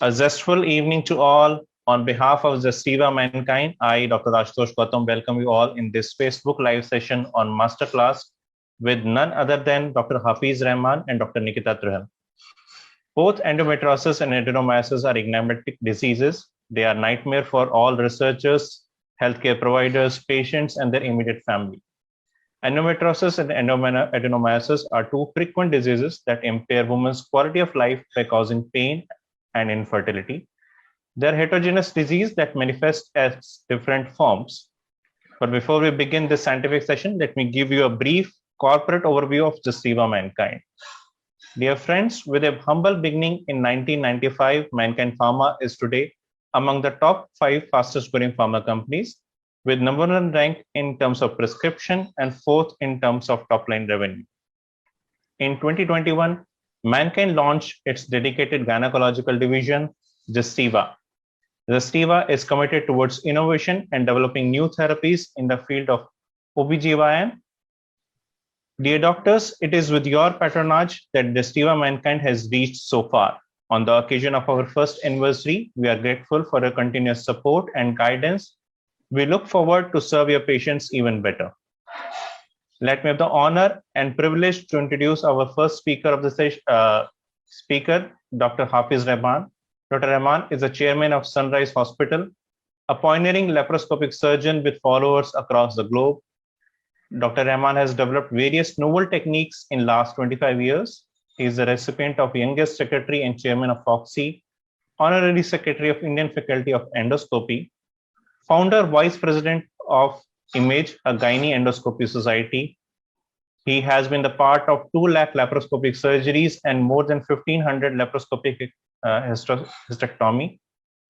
A zestful evening to all. On behalf of Zestiva Mankind, I, Dr. Ashutosh Gautam, welcome you all in this Facebook live session on Masterclass with none other than Dr. Hafeez Rahman and Dr. Nikita Trehan. Both endometriosis and adenomyosis are enigmatic diseases. They are nightmare for all researchers, healthcare providers, patients, and their immediate family. Endometriosis and adenomyosis are two frequent diseases that impair women's quality of life by causing pain and infertility. They're heterogeneous disease that manifest as different forms. But before we begin this scientific session, let me give you a brief corporate overview of Zestiva Mankind. Dear friends, with a humble beginning in 1995, Mankind Pharma is today among the top 5 fastest growing pharma companies, with number 1 rank in terms of prescription and 4th in terms of top line revenue. In 2021, Mankind launched its dedicated gynecological division, Zestiva. Zestiva is committed towards innovation and developing new therapies in the field of OBGYN. Dear doctors, it is with your patronage that Zestiva Mankind has reached so far. On the occasion of our first anniversary, we are grateful for your continuous support and guidance. We look forward to serve your patients even better. Let me have the honor and privilege to introduce our first speaker of the session, Dr. Hafeez Rahman. Dr. Rahman is the chairman of Sunrise Hospital, a pioneering laparoscopic surgeon with followers across the globe. Dr. Rahman has developed various novel techniques in last 25 years. He is the recipient of Youngest Secretary and Chairman of FOXI, Honorary Secretary of Indian Faculty of Endoscopy, Founder Vice President of IMAGE, a Gynae Endoscopy Society. He has been the part of 2 lakh laparoscopic surgeries and more than 1,500 laparoscopic hysterectomy,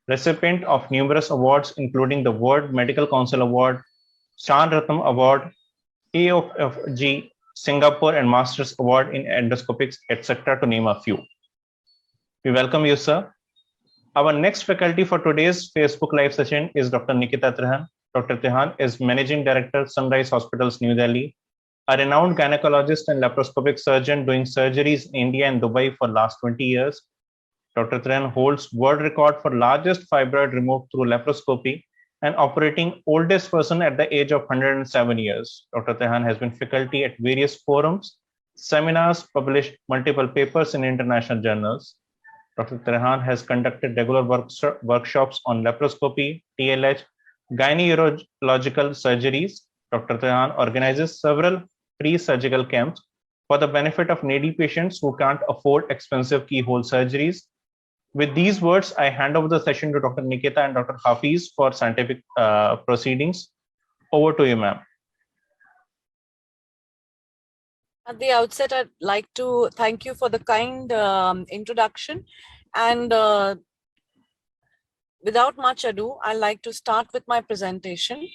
recipient of numerous awards, including the World Medical Council Award, Chan Ratnam Award, AOFG, Singapore and Masters Award in Endoscopics, etc., to name a few. We welcome you, sir. Our next faculty for today's Facebook Live session is Dr. Nikita Trehan. Dr. Trehan is Managing Director, Sunrise Hospitals, New Delhi, a renowned gynecologist and laparoscopic surgeon doing surgeries in India and Dubai for last 20 years. Dr. Trehan holds world record for largest fibroid removed through laparoscopy and operating oldest person at the age of 107 years. Dr. Trehan has been faculty at various forums, seminars, published multiple papers in international journals. Dr. Trehan has conducted regular workshops on laparoscopy, TLH, gynecological surgeries. Dr. Trehan organizes several free surgical camps for the benefit of needy patients who can't afford expensive keyhole surgeries. With these words, I hand over the session to Dr. Nikita and Dr. Hafeez for scientific proceedings. Over to you, ma'am. At the outset, I'd like to thank you for the kind introduction. And without much ado, I'd like to start with my presentation.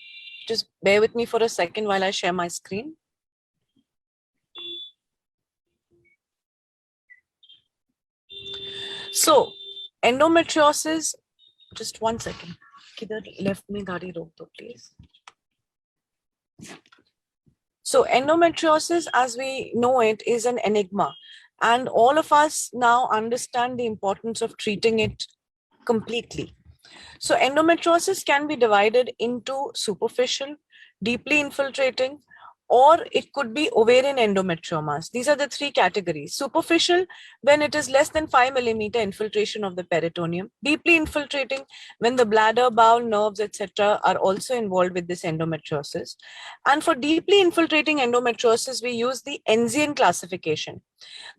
Just bear with me for a second while I share my screen. So, endometriosis, just one second. Kidhar left me gaadi rok do, please. So endometriosis, as we know it, is an enigma. And all of us now understand the importance of treating it completely. So endometriosis can be divided into superficial, deeply infiltrating, or it could be ovarian endometriomas. These are the 3 categories. Superficial, when it is less than 5 millimeter infiltration of the peritoneum. Deeply infiltrating, when the bladder, bowel, nerves, etc. are also involved with this endometriosis. And for deeply infiltrating endometriosis, we use the Enzian classification.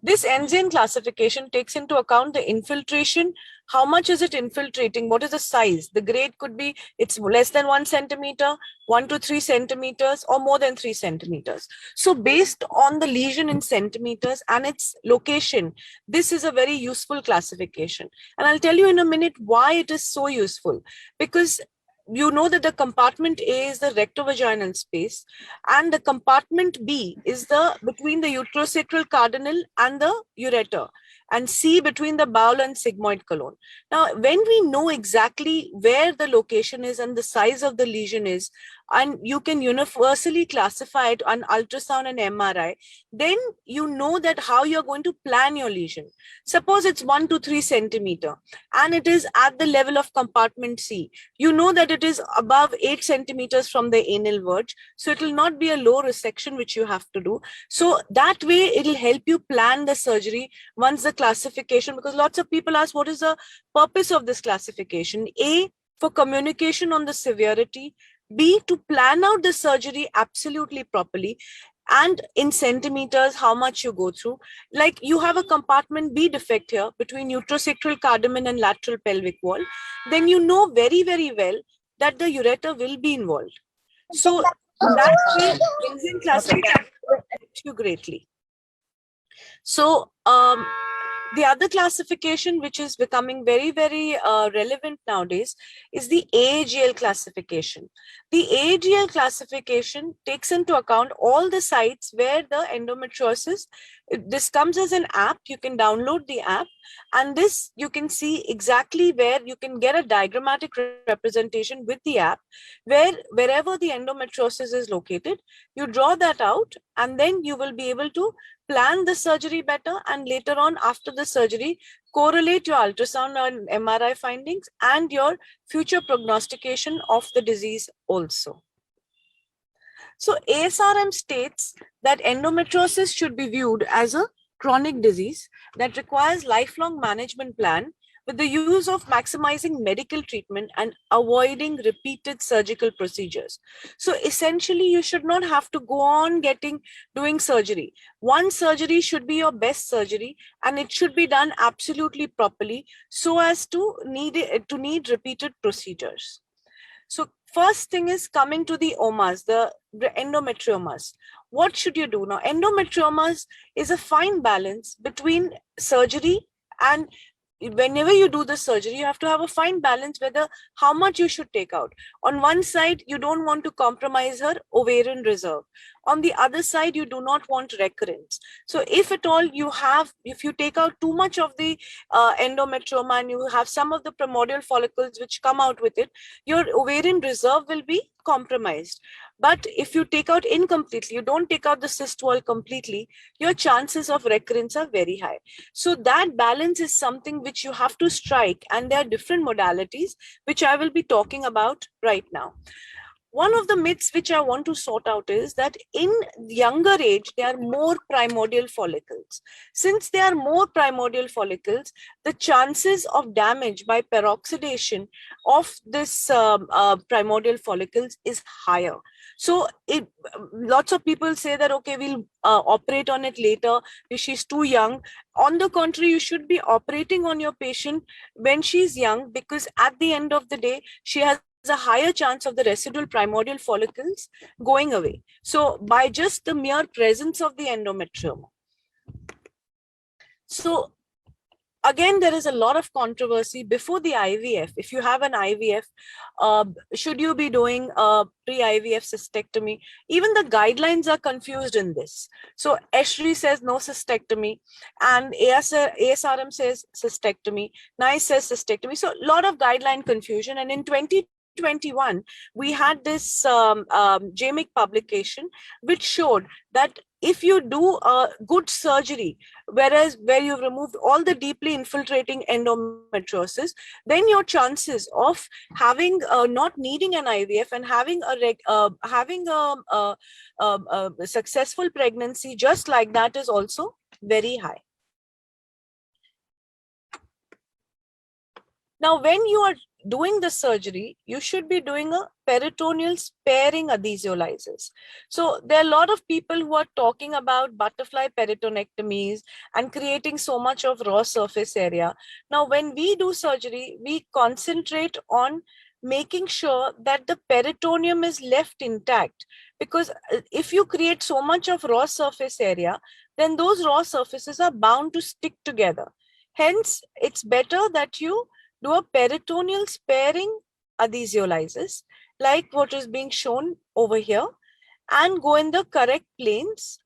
This Enzian classification takes into account the infiltration. How much is it infiltrating? What is the size? The grade could be, it's less than 1 centimeter, 1 to 3 centimeters, or more than 3 centimeters. So based on the lesion in centimeters and its location, this is a very useful classification. And I'll tell you in a minute why it is so useful. Because you know that the compartment A is the rectovaginal space, and the compartment B is the between the uterosacral cardinal and the ureter, and C between the bowel and sigmoid colon. Now, when we know exactly where the location is and the size of the lesion is, and you can universally classify it on ultrasound and MRI, then you know that how you're going to plan your lesion. Suppose it's 1 to 3 centimeter and it is at the level of compartment C. You know that it is above 8 centimeters from the anal verge. So it will not be a low resection which you have to do. So that way it will help you plan the surgery once the classification, because lots of people ask, what is the purpose of this classification? A, for communication on the severity. B, to plan out the surgery absolutely properly, and in centimeters, how much you go through. Like you have a compartment B defect here between uterosacral cardamen and lateral pelvic wall, then you know very, very well that the ureter will be involved. So that way, Indian classification will help you greatly. So the other classification, which is becoming very, very relevant nowadays, is the AAGL classification. The AAGL classification takes into account all the sites where the endometriosis, this comes as an app. You can download the app, and this you can see exactly where you can get a diagrammatic representation with the app, where wherever the endometriosis is located, you draw that out, and then you will be able to plan the surgery better, and later on after the surgery, correlate your ultrasound and MRI findings and your future prognostication of the disease also. So ASRM states that endometriosis should be viewed as a chronic disease that requires lifelong management plan with the use of maximizing medical treatment and avoiding repeated surgical procedures. So essentially, you should not have to go on doing surgery. One surgery should be your best surgery, and it should be done absolutely properly so as to need repeated procedures. So first thing is coming to the omas, the endometriomas. What should you do? Now, endometriomas is a fine balance between surgery, and whenever you do the surgery, you have to have a fine balance whether how much you should take out. On one side, you don't want to compromise her ovarian reserve. On the other side, you do not want recurrence. So if at all if you take out too much of the endometrioma and you have some of the primordial follicles which come out with it, your ovarian reserve will be compromised. But if you take out incompletely, you don't take out the cyst wall completely, your chances of recurrence are very high. So that balance is something which you have to strike, and there are different modalities which I will be talking about right now. One of the myths which I want to sort out is that in younger age, there are more primordial follicles. Since there are more primordial follicles, the chances of damage by peroxidation of this primordial follicles is higher. So lots of people say that, okay, we'll operate on it later, she's too young. On the contrary, you should be operating on your patient when she's young, because at the end of the day, she has a higher chance of the residual primordial follicles going away. So by just the mere presence of the endometrium. So again, there is a lot of controversy before the IVF. If you have an IVF, should you be doing a pre-IVF cystectomy? Even the guidelines are confused in this. So ESHRE says no cystectomy, and ASRM says cystectomy, NICE says cystectomy. So a lot of guideline confusion. And in 2021, we had this JMIC publication which showed that if you do a good surgery, where you've removed all the deeply infiltrating endometriosis, then your chances of having not needing an IVF and having a successful pregnancy just like that is also very high. Now, when you are doing the surgery, you should be doing a peritoneal sparing adhesiolysis. So there are a lot of people who are talking about butterfly peritonectomies and creating so much of raw surface area. Now, when we do surgery, we concentrate on making sure that the peritoneum is left intact, because if you create so much of raw surface area, then those raw surfaces are bound to stick together. Hence, it's better that you do a peritoneal sparing adhesiolysis, like what is being shown over here, and go in the correct planes.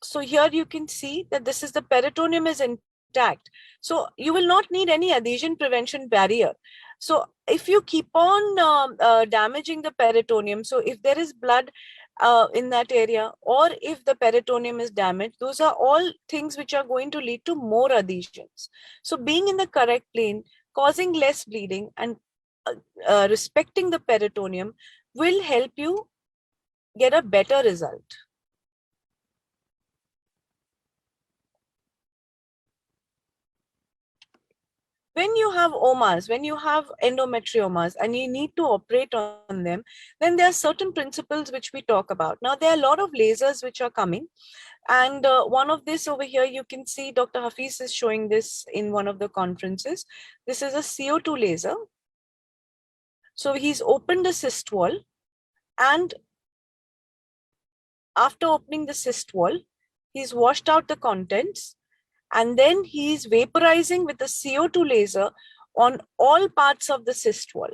So here you can see that this is the peritoneum is intact. intact. So you will not need any adhesion prevention barrier. So if you keep on damaging the peritoneum, so if there is blood in that area, or if the peritoneum is damaged, those are all things which are going to lead to more adhesions. So being in the correct plane, causing less bleeding, and respecting the peritoneum will help you get a better result. When you have omas, when you have endometriomas and you need to operate on them, then there are certain principles which we talk about. Now, there are a lot of lasers which are coming. And one of this over here, you can see Dr. Hafeez is showing this in one of the conferences. This is a CO2 laser. So he's opened the cyst wall, and after opening the cyst wall, he's washed out the contents, and then he's vaporizing with the CO2 laser on all parts of the cyst wall.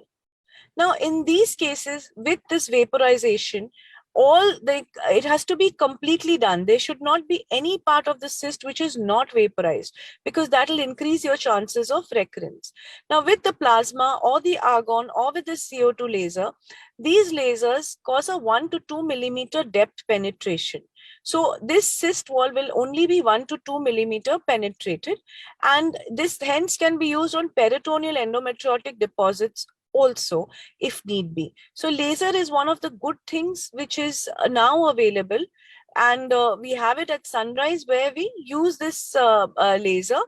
Now, in these cases, with this vaporization, it has to be completely done. There should not be any part of the cyst which is not vaporized, because that will increase your chances of recurrence. Now, with the plasma or the argon or with the CO2 laser, these lasers cause a 1 to 2 millimeter depth penetration. So this cyst wall will only be 1 to 2 millimeter penetrated, and this hence can be used on peritoneal endometriotic deposits also, if need be. So laser is one of the good things which is now available, and we have it at Sunrise, where we use this laser.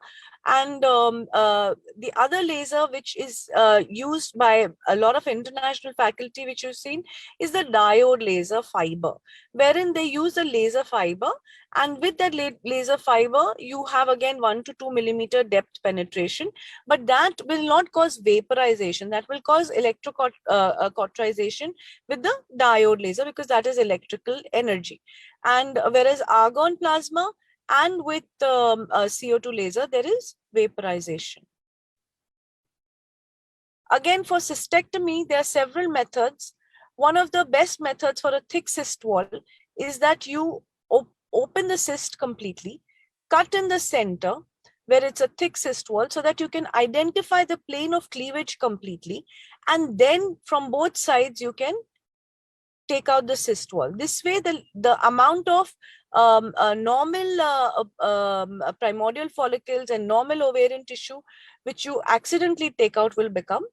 And the other laser which is used by a lot of international faculty, which you've seen, is the diode laser fiber, wherein they use the laser fiber, and with that laser fiber you have again 1 to 2 millimeter depth penetration, but that will not cause vaporization. That will cause electrocauterization with the diode laser, because that is electrical energy. And whereas argon plasma and with CO2 laser, there is vaporization. Again, for cystectomy, there are several methods. One of the best methods for a thick cyst wall is that you open the cyst completely, cut in the center where it's a thick cyst wall, so that you can identify the plane of cleavage completely, and then from both sides you can take out the cyst wall. This way, the amount of normal primordial follicles and normal ovarian tissue which you accidentally take out will become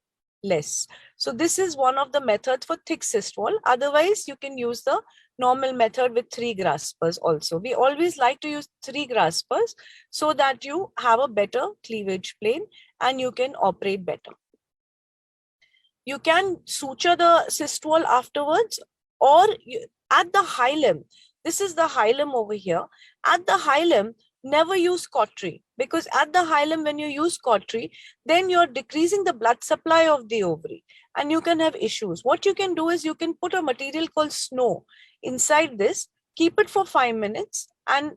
less. So this is one of the methods for thick cyst wall. Otherwise, you can use the normal method with 3 graspers also. We always like to use 3 graspers so that you have a better cleavage plane and you can operate better. You can suture the cyst wall afterwards, or at the hilum. This is the hilum over here. At the hilum, never use cautery, because at the hilum, when you use cautery, then you're decreasing the blood supply of the ovary and you can have issues. What you can do is you can put a material called snow inside this, keep it for 5 minutes, and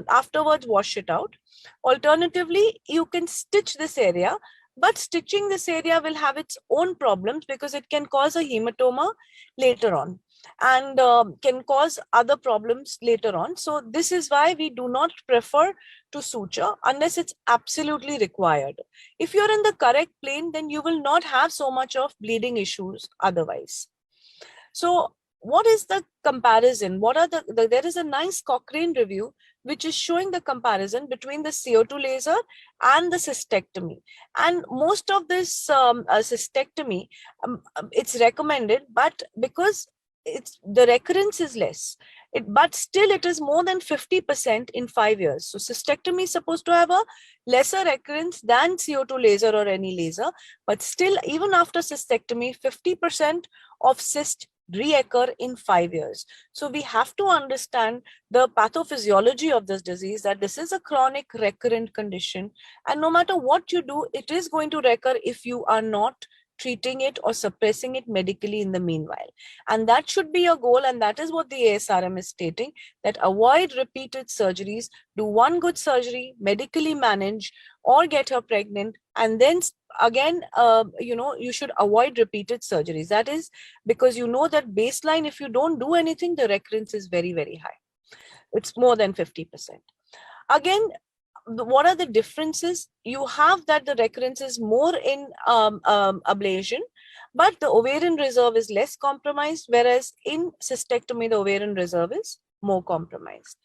afterwards wash it out. Alternatively, you can stitch this area, but stitching this area will have its own problems, because it can cause a hematoma later on and can cause other problems later on. So this is why we do not prefer to suture unless it's absolutely required. If you're in the correct plane, then you will not have so much of bleeding issues otherwise. So what is the comparison? What are there is a nice Cochrane review which is showing the comparison between the CO2 laser and the cystectomy. And most of this cystectomy, it's recommended, but because the recurrence is less, but still it is more than 50% in 5 years. So cystectomy is supposed to have a lesser recurrence than CO2 laser or any laser, but still, even after cystectomy, 50% of cyst reoccur in 5 years. So we have to understand the pathophysiology of this disease, that this is a chronic recurrent condition, and no matter what you do, it is going to recur if you are not treating it or suppressing it medically in the meanwhile. And that should be your goal, and that is what the ASRM is stating, that avoid repeated surgeries, do one good surgery, medically manage or get her pregnant, and then again, you should avoid repeated surgeries. That is because you know that baseline, if you don't do anything, the recurrence is very, very high. It's more than 50%. Again, what are the differences? You have that the recurrence is more in ablation, but the ovarian reserve is less compromised, whereas in cystectomy, the ovarian reserve is more compromised.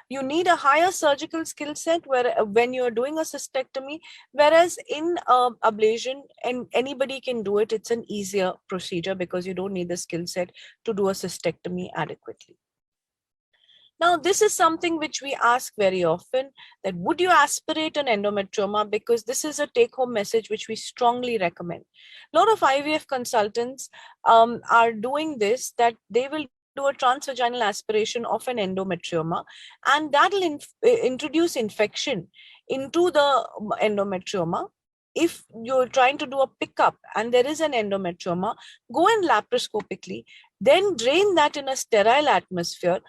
You need a higher surgical skill set where when you are doing a cystectomy, whereas in ablation, and anybody can do it, it's an easier procedure because you don't need the skill set to do a cystectomy adequately. Now, this is something which we ask very often, that would you aspirate an endometrioma? Because this is a take-home message which we strongly recommend. A lot of IVF consultants are doing this, that they will do a transvaginal aspiration of an endometrioma, and that will introduce infection into the endometrioma. If you're trying to do a pickup and there is an endometrioma, go in laparoscopically, then drain that in a sterile atmosphere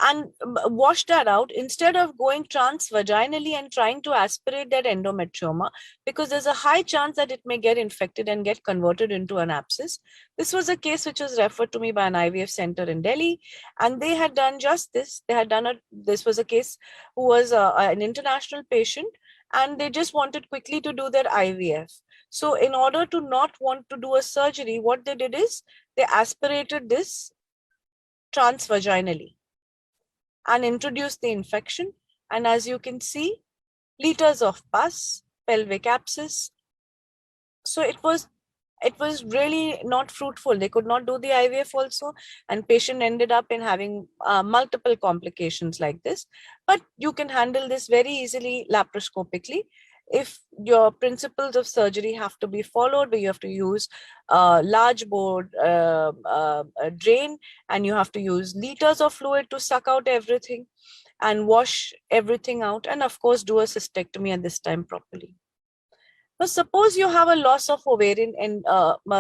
and wash that out instead of going transvaginally and trying to aspirate that endometrioma, because there's a high chance that it may get infected and get converted into an abscess. This was a case which was referred to me by an IVF center in Delhi, and they had done just this. They had done this was a case who was an international patient, and they just wanted quickly to do their IVF. So in order to not want to do a surgery, what they did is they aspirated this transvaginally and introduced the infection. And as you can see, liters of pus, pelvic abscess. So it was really not fruitful. They could not do the IVF also, and patient ended up in having multiple complications like this. But you can handle this very easily laparoscopically. If your principles of surgery have to be followed, where you have to use large bore drain, and you have to use liters of fluid to suck out everything and wash everything out, and of course do a cystectomy at this time properly. Now, suppose you have a loss of ovarian and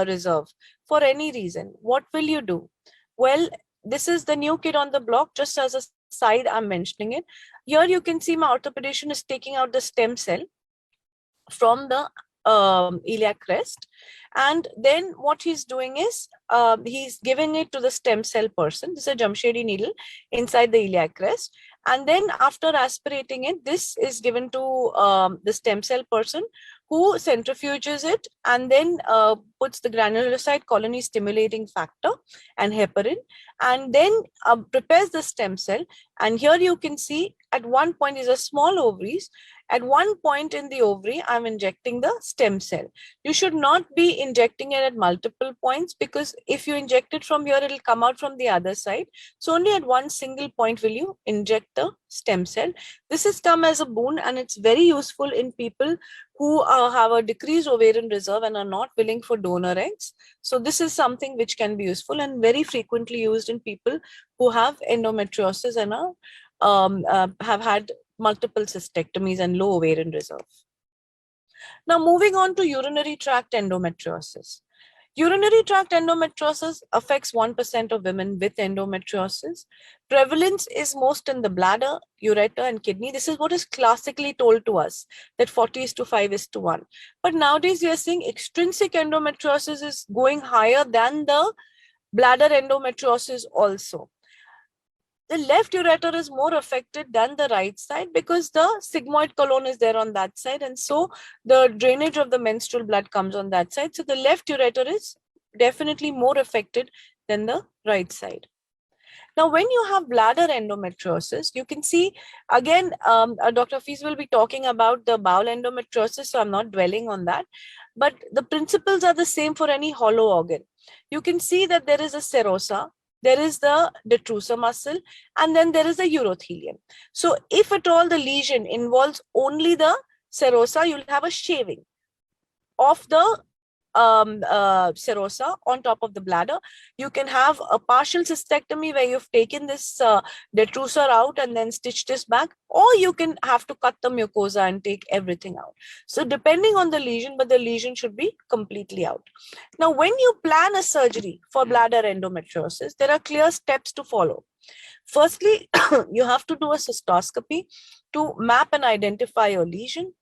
reserve for any reason, what will you do? Well, this is the new kid on the block. Just as a side, I'm mentioning it. Here you can see my orthopedician is taking out the stem cell from the iliac crest, and then what he's doing is he's giving it to the stem cell person. This is a Jamshedi needle inside the iliac crest, and then after aspirating it, this is given to the stem cell person, who centrifuges it and then puts the granulocyte colony stimulating factor and heparin, and then prepares the stem cell. And here you can see at one point is a small ovaries. At one point in the ovary, I'm injecting the stem cell. You should not be injecting it at multiple points, because if you inject it from here, it will come out from the other side. So only at one single point will you inject the stem cell. This has come as a boon, and it's very useful in people who have a decreased ovarian reserve and are not willing for donor eggs. So this is something which can be useful and very frequently used in people who have endometriosis and have had multiple cystectomies and low ovarian reserve. Now moving on to urinary tract endometriosis. Urinary tract endometriosis affects 1% of women with endometriosis. Prevalence is most in the bladder, ureter, and kidney. This is what is classically told to us, that 40:5:1. But nowadays we are seeing extrinsic endometriosis is going higher than the bladder endometriosis also. The left ureter is more affected than the right side, because the sigmoid colon is there on that side, and so the drainage of the menstrual blood comes on that side. So the left ureter is definitely more affected than the right side. Now, when you have bladder endometriosis, you can see, again, Dr. Hafeez will be talking about the bowel endometriosis, so I'm not dwelling on that. But the principles are the same for any hollow organ. You can see that there is a serosa, there is the detrusor muscle, and then there is the urothelium. So if at all the lesion involves only the serosa, you'll have a shaving of the serosa on top of the bladder. You can have a partial cystectomy where you've taken this detrusor out and then stitched this back, or you can have to cut the mucosa and take everything out. So depending on the lesion, but the lesion should be completely out. Now, when you plan a surgery for bladder endometriosis, there are clear steps to follow. Firstly, you have to do a cystoscopy to map and identify your lesion.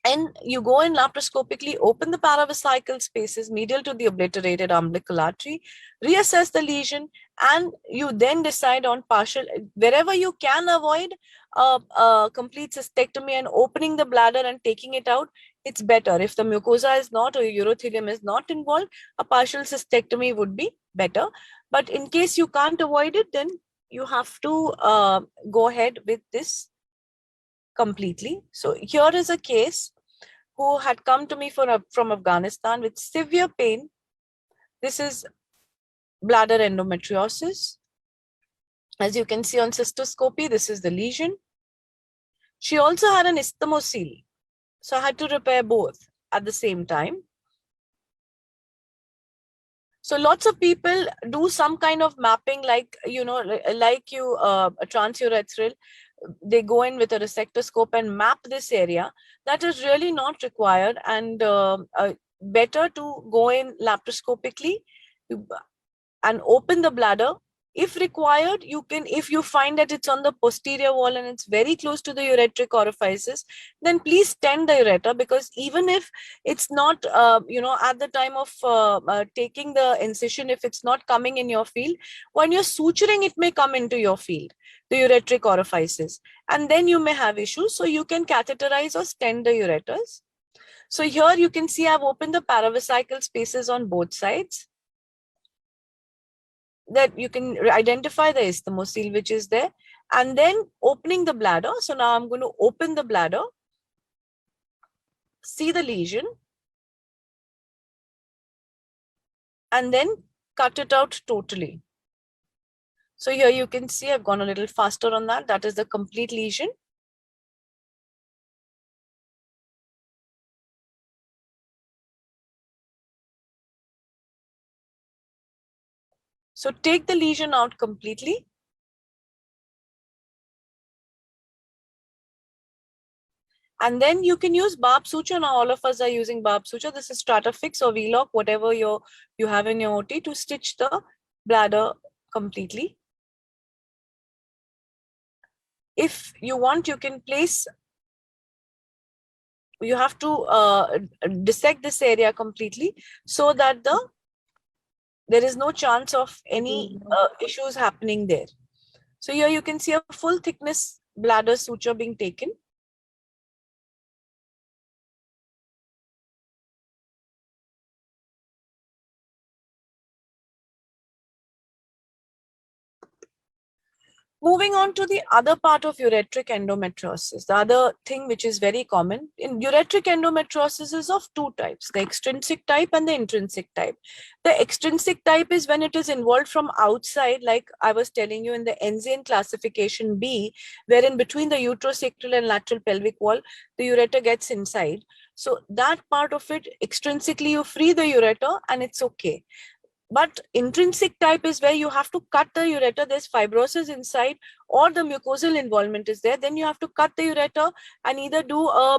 And you go in laparoscopically, open the paravesical spaces medial to the obliterated umbilical artery, reassess the lesion, and you then decide on partial, wherever you can avoid a complete cystectomy and opening the bladder and taking it out, it's better. If the mucosa is not or urothelium is not involved, a partial cystectomy would be better. But in case you can't avoid it, then you have to go ahead with this completely. So here is a case who had come to me from Afghanistan with severe pain. This is bladder endometriosis. As you can see on cystoscopy, this is the lesion. She also had an isthmocele. So I had to repair both at the same time. So lots of people do some kind of mapping, like, you know, like you transurethral, they go in with a resectoscope and map this area. That is really not required, and better to go in laparoscopically and open the bladder. If required, you can, if you find that it's on the posterior wall and it's very close to the ureteric orifices, then please tend the ureter, because even if it's not, you know, at the time of taking the incision, if it's not coming in your field, when you're suturing, it may come into your field, the ureteric orifices, and then you may have issues. So you can catheterize or stent the ureters. So here you can see I've opened the paravesical spaces on both sides, that you can identify the isthmocele which is there, and then opening the bladder. So now I'm going to open the bladder, see the lesion, and then cut it out totally. So here you can see I've gone a little faster on that. That is the complete lesion. So take the lesion out completely. And then you can use barb suture. Now all of us are using barb suture. This is Stratafix or V-lock, whatever you have in your OT, to stitch the bladder completely. If you want, you can place, you have to dissect this area completely so that there is no chance of any issues happening there. So here you can see a full thickness bladder suture being taken. Moving on to the other part of ureteric endometriosis, the other thing which is very common in ureteric endometriosis is of two types, the extrinsic type and the intrinsic type. The extrinsic type is when it is involved from outside, like I was telling you in the Enzian classification B, wherein between the uterosacral and lateral pelvic wall, the ureter gets inside. So that part of it, extrinsically, you free the ureter and it's okay. But intrinsic type is where you have to cut the ureter, there's fibrosis inside, or the mucosal involvement is there. Then you have to cut the ureter and either do a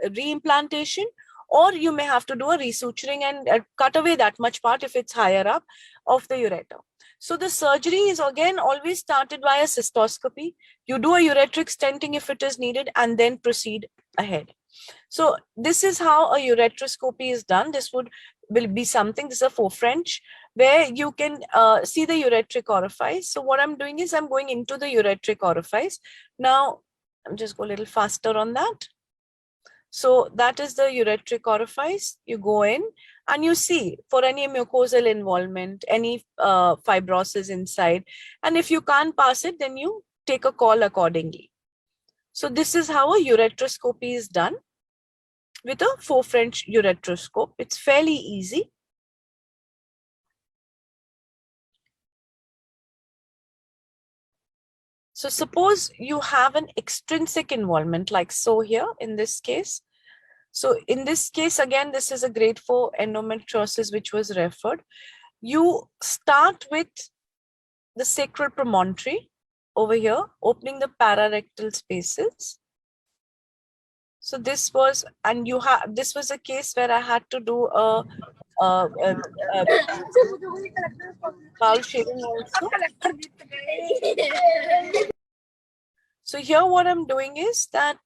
reimplantation, or you may have to do a resuturing and cut away that much part if it's higher up of the ureter. So the surgery is again always started by a cystoscopy. You do a ureteric stenting if it is needed and then proceed ahead. So this is how a ureteroscopy is done. This will be something, this is a 4 French, where you can see the ureteric orifice. So what I'm doing is I'm going into the ureteric orifice. Now, I'm just go a little faster on that. So that is the ureteric orifice. You go in and you see for any mucosal involvement, any fibrosis inside. And if you can't pass it, then you take a call accordingly. So this is how a ureteroscopy is done with a 4 French ureteroscope. It's fairly easy. So suppose you have an extrinsic involvement like so here in this case. So in this case, again, this is a grade 4 endometriosis which was referred. You start with the sacral promontory over here, opening the pararectal spaces. So this was, and you have, this was a case where I had to do a bowel shaving also. So here what I'm doing is that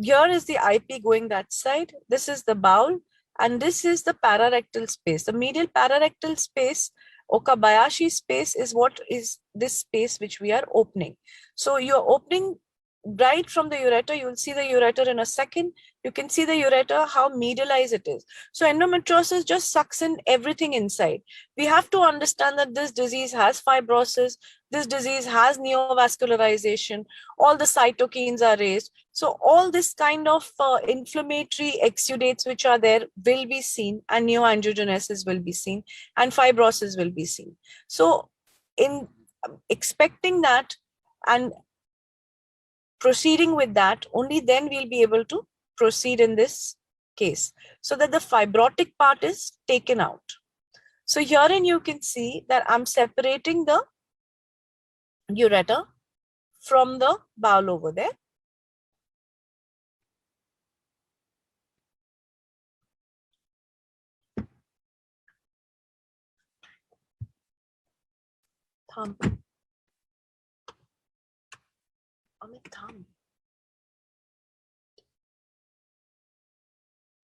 here is the IP going that side. This is the bowel, and this is the pararectal space. The medial pararectal space Okabayashi space is what is this space which we are opening. So you're opening right from the ureter. You will see the ureter in a second. You can see the ureter, how medialized it is. So endometriosis just sucks in everything inside. We have to understand that this disease has fibrosis, this disease has neovascularization, all the cytokines are raised. So all this kind of inflammatory exudates which are there will be seen, and neoangiogenesis will be seen, and fibrosis will be seen. So in expecting that and proceeding with that, only then we'll be able to proceed in this case, so that the fibrotic part is taken out. So herein you can see that I'm separating the ureter from the bowel over there. Thumb. Thumb.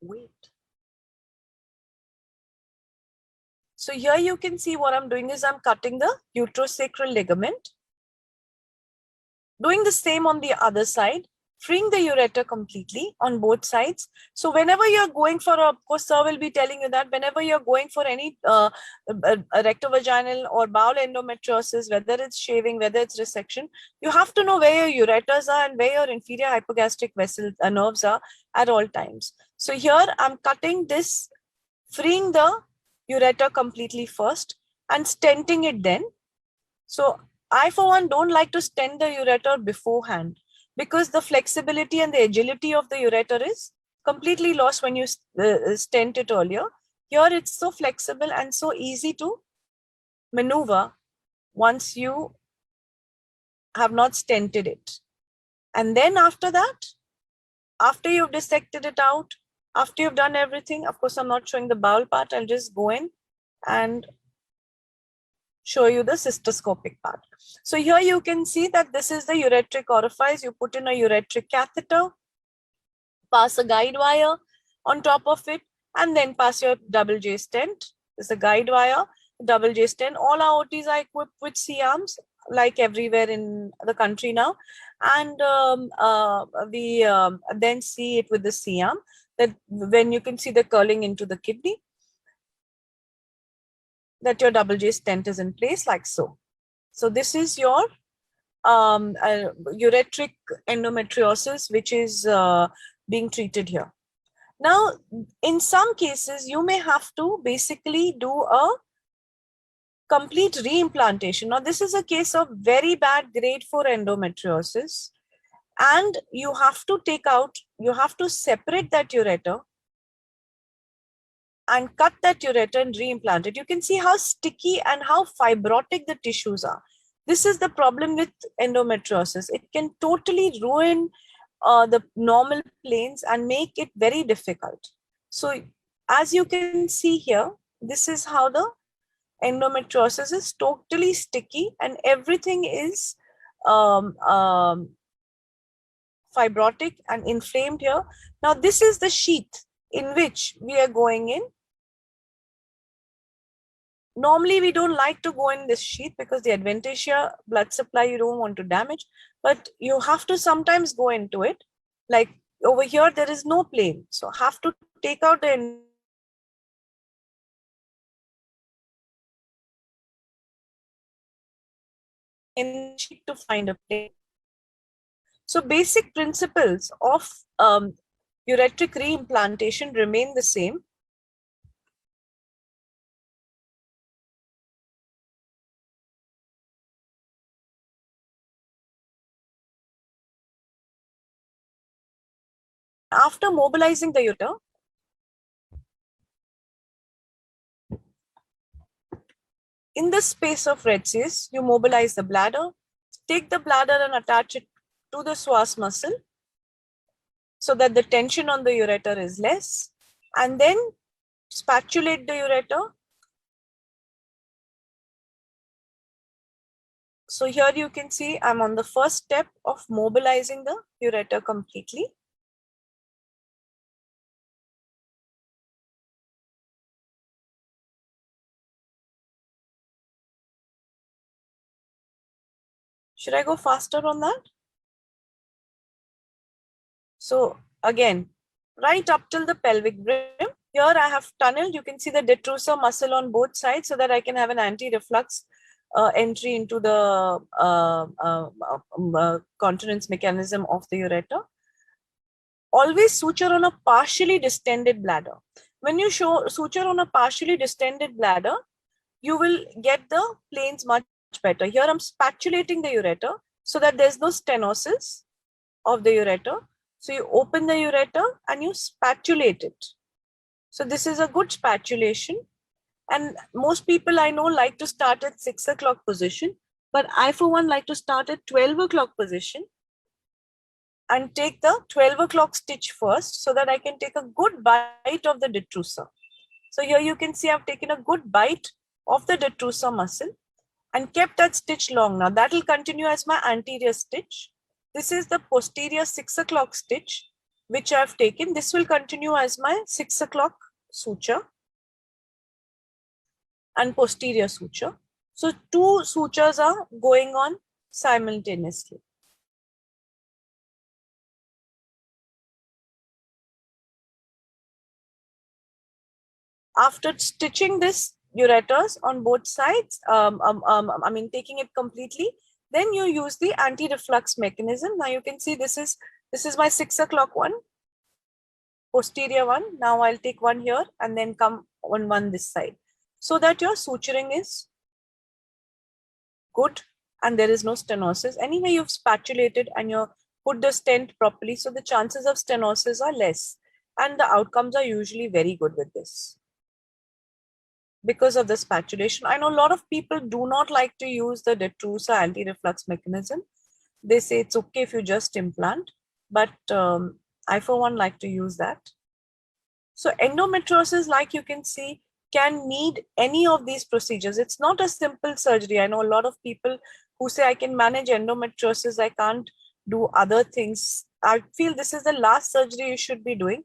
Wait. So here you can see what I'm doing is I'm cutting the uterosacral ligament. Doing the same on the other side, freeing the ureter completely on both sides. So whenever you're going for, of course, sir will be telling you that whenever you're going for any rectovaginal or bowel endometriosis, whether it's shaving, whether it's resection, you have to know where your ureters are and where your inferior hypogastric vessel nerves are at all times. So here I'm cutting this, freeing the ureter completely first and stenting it then. So I, for one, don't like to stent the ureter beforehand, because the flexibility and the agility of the ureter is completely lost when you stent it earlier. Here it's so flexible and so easy to maneuver once you have not stented it. And then after that, after you've dissected it out, after you've done everything, of course, I'm not showing the bowel part, I'll just go in and show you the cystoscopic part. So here you can see that this is the ureteric orifice. You put in a ureteric catheter, pass a guide wire on top of it, and then pass your double J stent. This is a guide wire, double J stent. All our OTs are equipped with C-arms, like everywhere in the country now. And we then see it with the C-arm, that when you can see the curling into the kidney, that your double J stent is in place like so. So this is your ureteric endometriosis, which is being treated here. Now, in some cases, you may have to basically do a complete reimplantation. Now, this is a case of very bad grade 4 endometriosis, and you have to take out, you have to separate that ureter and cut that ureter and reimplant it. You can see how sticky and how fibrotic the tissues are. This is the problem with endometriosis. It can totally ruin the normal planes and make it very difficult. So as you can see here, this is how the endometriosis is totally sticky and everything is fibrotic and inflamed here. Now this is the sheath in which we are going in. Normally, we don't like to go in this sheath because the adventitia blood supply you don't want to damage, but you have to sometimes go into it. Like over here, there is no plane. So have to take out the sheath to find a plane. So basic principles of ureteric reimplantation remain the same. After mobilizing the ureter, in the space of Retsius, you mobilize the bladder, take the bladder and attach it to the psoas muscle so that the tension on the ureter is less, and then spatulate the ureter. So here you can see I'm on the first step of mobilizing the ureter completely. Should I go faster on that? So again, right up till the pelvic brim. Here I have tunneled. You can see the detrusor muscle on both sides so that I can have an anti-reflux entry into the continence mechanism of the ureter. Always suture on a partially distended bladder. When you suture on a partially distended bladder, you will get the planes much better. Here I'm spatulating the ureter so that there's no stenosis of the ureter. So you open the ureter and you spatulate it. So this is a good spatulation. And most people I know like to start at 6 o'clock position, but I for one like to start at 12 o'clock position and take the 12 o'clock stitch first so that I can take a good bite of the detrusor. So here you can see I've taken a good bite of the detrusor muscle and kept that stitch long. Now that will continue as my anterior stitch. This is the posterior 6 o'clock stitch which I've taken. This will continue as my 6 o'clock suture and posterior suture. So two sutures are going on simultaneously. After stitching this ureters on both sides, taking it completely, then you use the anti-reflux mechanism. Now you can see this is my 6 o'clock one, posterior one. Now I'll take one here and then come on one this side so that your suturing is good and there is no stenosis. Anyway, you've spatulated and you put the stent properly, so the chances of stenosis are less and the outcomes are usually very good with this because of the spatulation. I know a lot of people do not like to use the detrusor anti-reflux mechanism. They say it's okay if you just implant, but I for one like to use that. So endometriosis, like you can see, can need any of these procedures. It's not a simple surgery. I know a lot of people who say I can manage endometriosis, I can't do other things. I feel this is the last surgery you should be doing.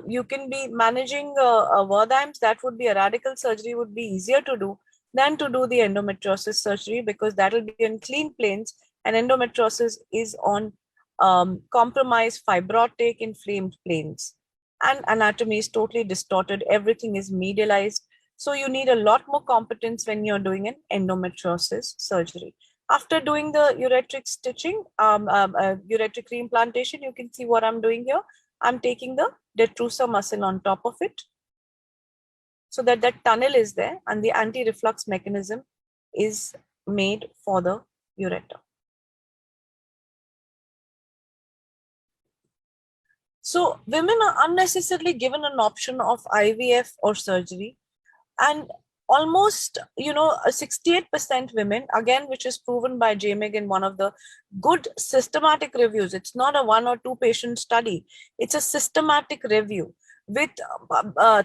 You can be managing Wertheim's. That would be a radical surgery, would be easier to do than to do the endometriosis surgery because that will be on clean planes and endometriosis is on compromised, fibrotic, inflamed planes. And anatomy is totally distorted. Everything is medialized. So you need a lot more competence when you're doing an endometriosis surgery. After doing the ureteric stitching, ureteric reimplantation, you can see what I'm doing here. I'm taking the detrusor muscle on top of it so that that tunnel is there and the anti-reflux mechanism is made for the ureter. So women are unnecessarily given an option of IVF or surgery, and almost 68% women, again, which is proven by JMIG in one of the good systematic reviews. It's not a 1 or 2 patient study. It's a systematic review with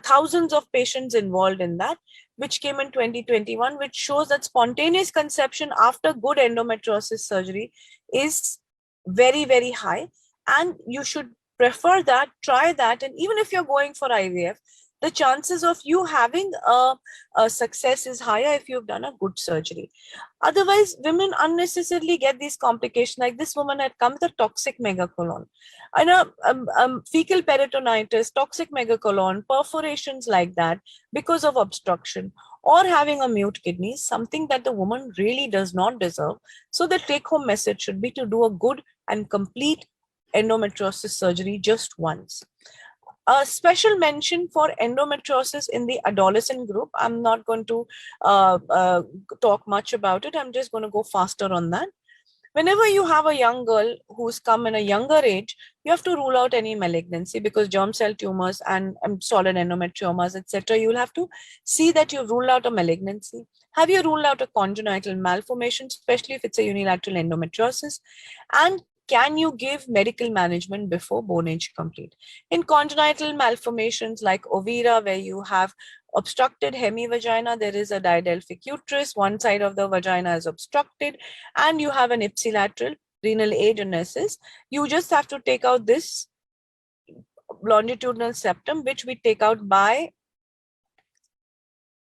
thousands of patients involved in that, which came in 2021, which shows that spontaneous conception after good endometriosis surgery is very, very high. And you should prefer that, try that. And even if you're going for IVF, the chances of you having a success is higher if you've done a good surgery. Otherwise, women unnecessarily get these complications. Like this woman had come with a toxic megacolon, and fecal peritonitis, toxic megacolon, perforations like that because of obstruction, or having a mute kidney, something that the woman really does not deserve. So the take-home message should be to do a good and complete endometriosis surgery just once. A special mention for endometriosis in the adolescent group. I'm not going to talk much about it. I'm just going to go faster on that. Whenever you have a young girl who's come in a younger age, you have to rule out any malignancy because germ cell tumors and solid endometriomas, etc. You'll have to see that you rule out a malignancy. Have you ruled out a congenital malformation, especially if it's a unilateral endometriosis? And can you give medical management before bone age complete? In congenital malformations like ovira, where you have obstructed hemivagina, there is a didelphic uterus, one side of the vagina is obstructed, and you have an ipsilateral renal agenesis, you just have to take out this longitudinal septum, which we take out by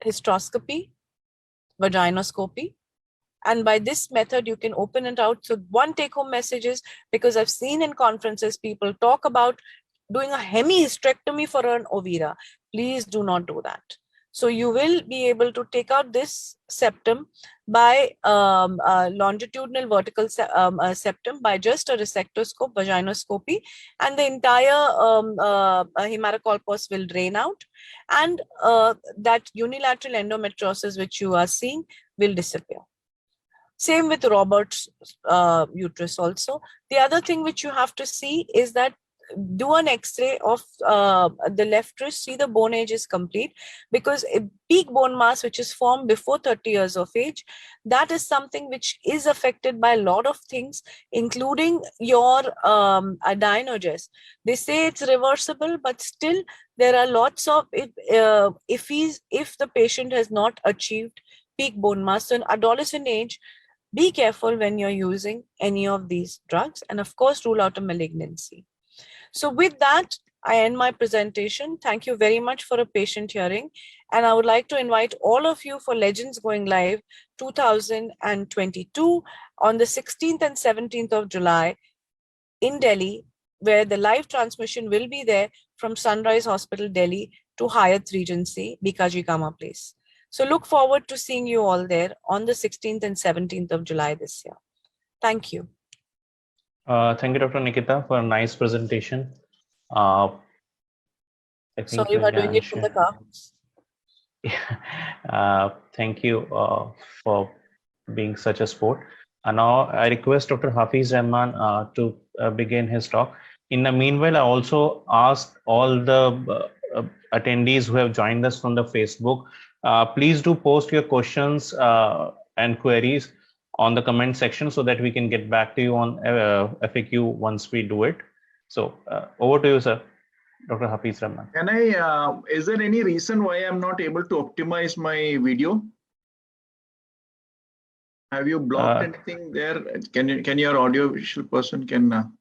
hysteroscopy, vaginoscopy, And by this method, you can open it out. So one take home message is, because I've seen in conferences, people talk about doing a hemihysterectomy for an overa. Please do not do that. So you will be able to take out this septum by longitudinal vertical septum by just a resectoscope, vaginoscopy, and the entire hematocolpos will drain out, and that unilateral endometriosis which you are seeing will disappear. Same with Robert's uterus also. The other thing which you have to see is that do an X-ray of the left wrist, see the bone age is complete, because a peak bone mass which is formed before 30 years of age, that is something which is affected by a lot of things, including your adenoids. They say it's reversible, but still there are lots of, if the patient has not achieved peak bone mass. So in adolescent age, be careful when you're using any of these drugs, and of course rule out a malignancy. So with that, I end my presentation. Thank you very much for a patient hearing. And I would like to invite all of you for Legends Going Live 2022 on the 16th and 17th of July in Delhi, where the live transmission will be there from Sunrise Hospital, Delhi to Hyatt Regency, Bikaji Kama Place. So look forward to seeing you all there on the 16th and 17th of July this year. Thank you. Thank you, Dr. Nikita, for a nice presentation. I think sorry, we're doing it from the car. Thank you for being such a sport. And now I request Dr. Hafeez Rahman to begin his talk. In the meanwhile, I also asked all the attendees who have joined us from the Facebook, please do post your questions and queries on the comment section so that we can get back to you on FAQ once we do it. So over to you, sir, Dr. Hafeez Rahman. Can I, is there any reason why I'm not able to optimize my video? Have you blocked anything there? Can your audio visual person can?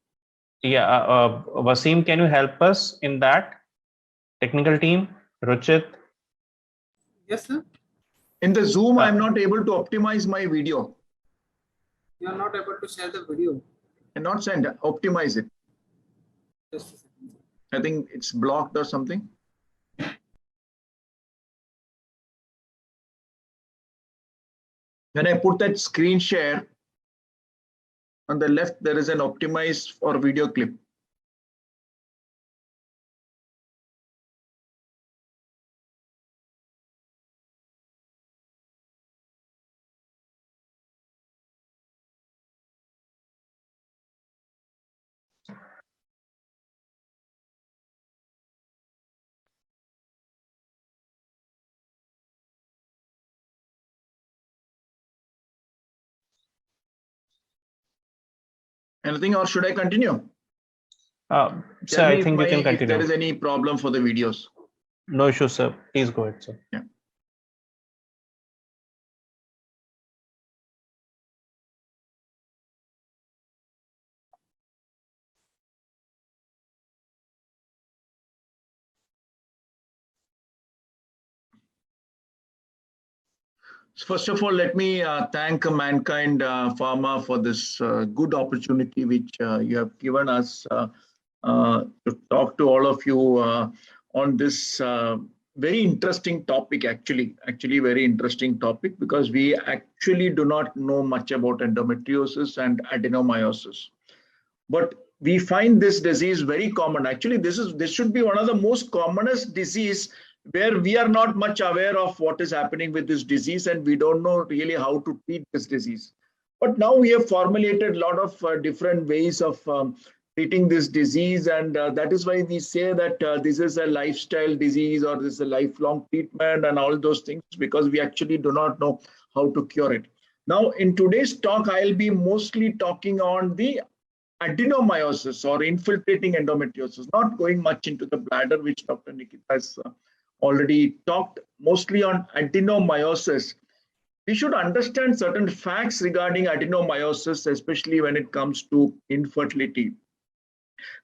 Yeah, Wasim, can you help us in that? Technical team, Ruchit? Yes, sir. In the Zoom, I'm not able to optimize my video. You are not able to share the video. And not send, optimize it. Just a second. I think it's blocked or something. When I put that screen share, on the left, there is an optimize for video clip. Anything, or should I continue? Sir, I think you can continue. If there is any problem for the videos. No issue, sir. Please go ahead, sir. Yeah. First of all, let me thank Mankind Pharma for this good opportunity which you have given us to talk to all of you on this very interesting topic, actually very interesting topic, because we actually do not know much about endometriosis and adenomyosis. But we find this disease very common. Actually, this should be one of the most commonest disease where we are not much aware of what is happening with this disease, and we don't know really how to treat this disease. But now we have formulated a lot of different ways of treating this disease, and that is why we say that this is a lifestyle disease, or this is a lifelong treatment and all those things, because we actually do not know how to cure it. Now, in today's talk, I'll be mostly talking on the adenomyosis or infiltrating endometriosis, not going much into the bladder, which Dr. Nikita has already talked, mostly on adenomyosis. We should understand certain facts regarding adenomyosis, especially when it comes to infertility.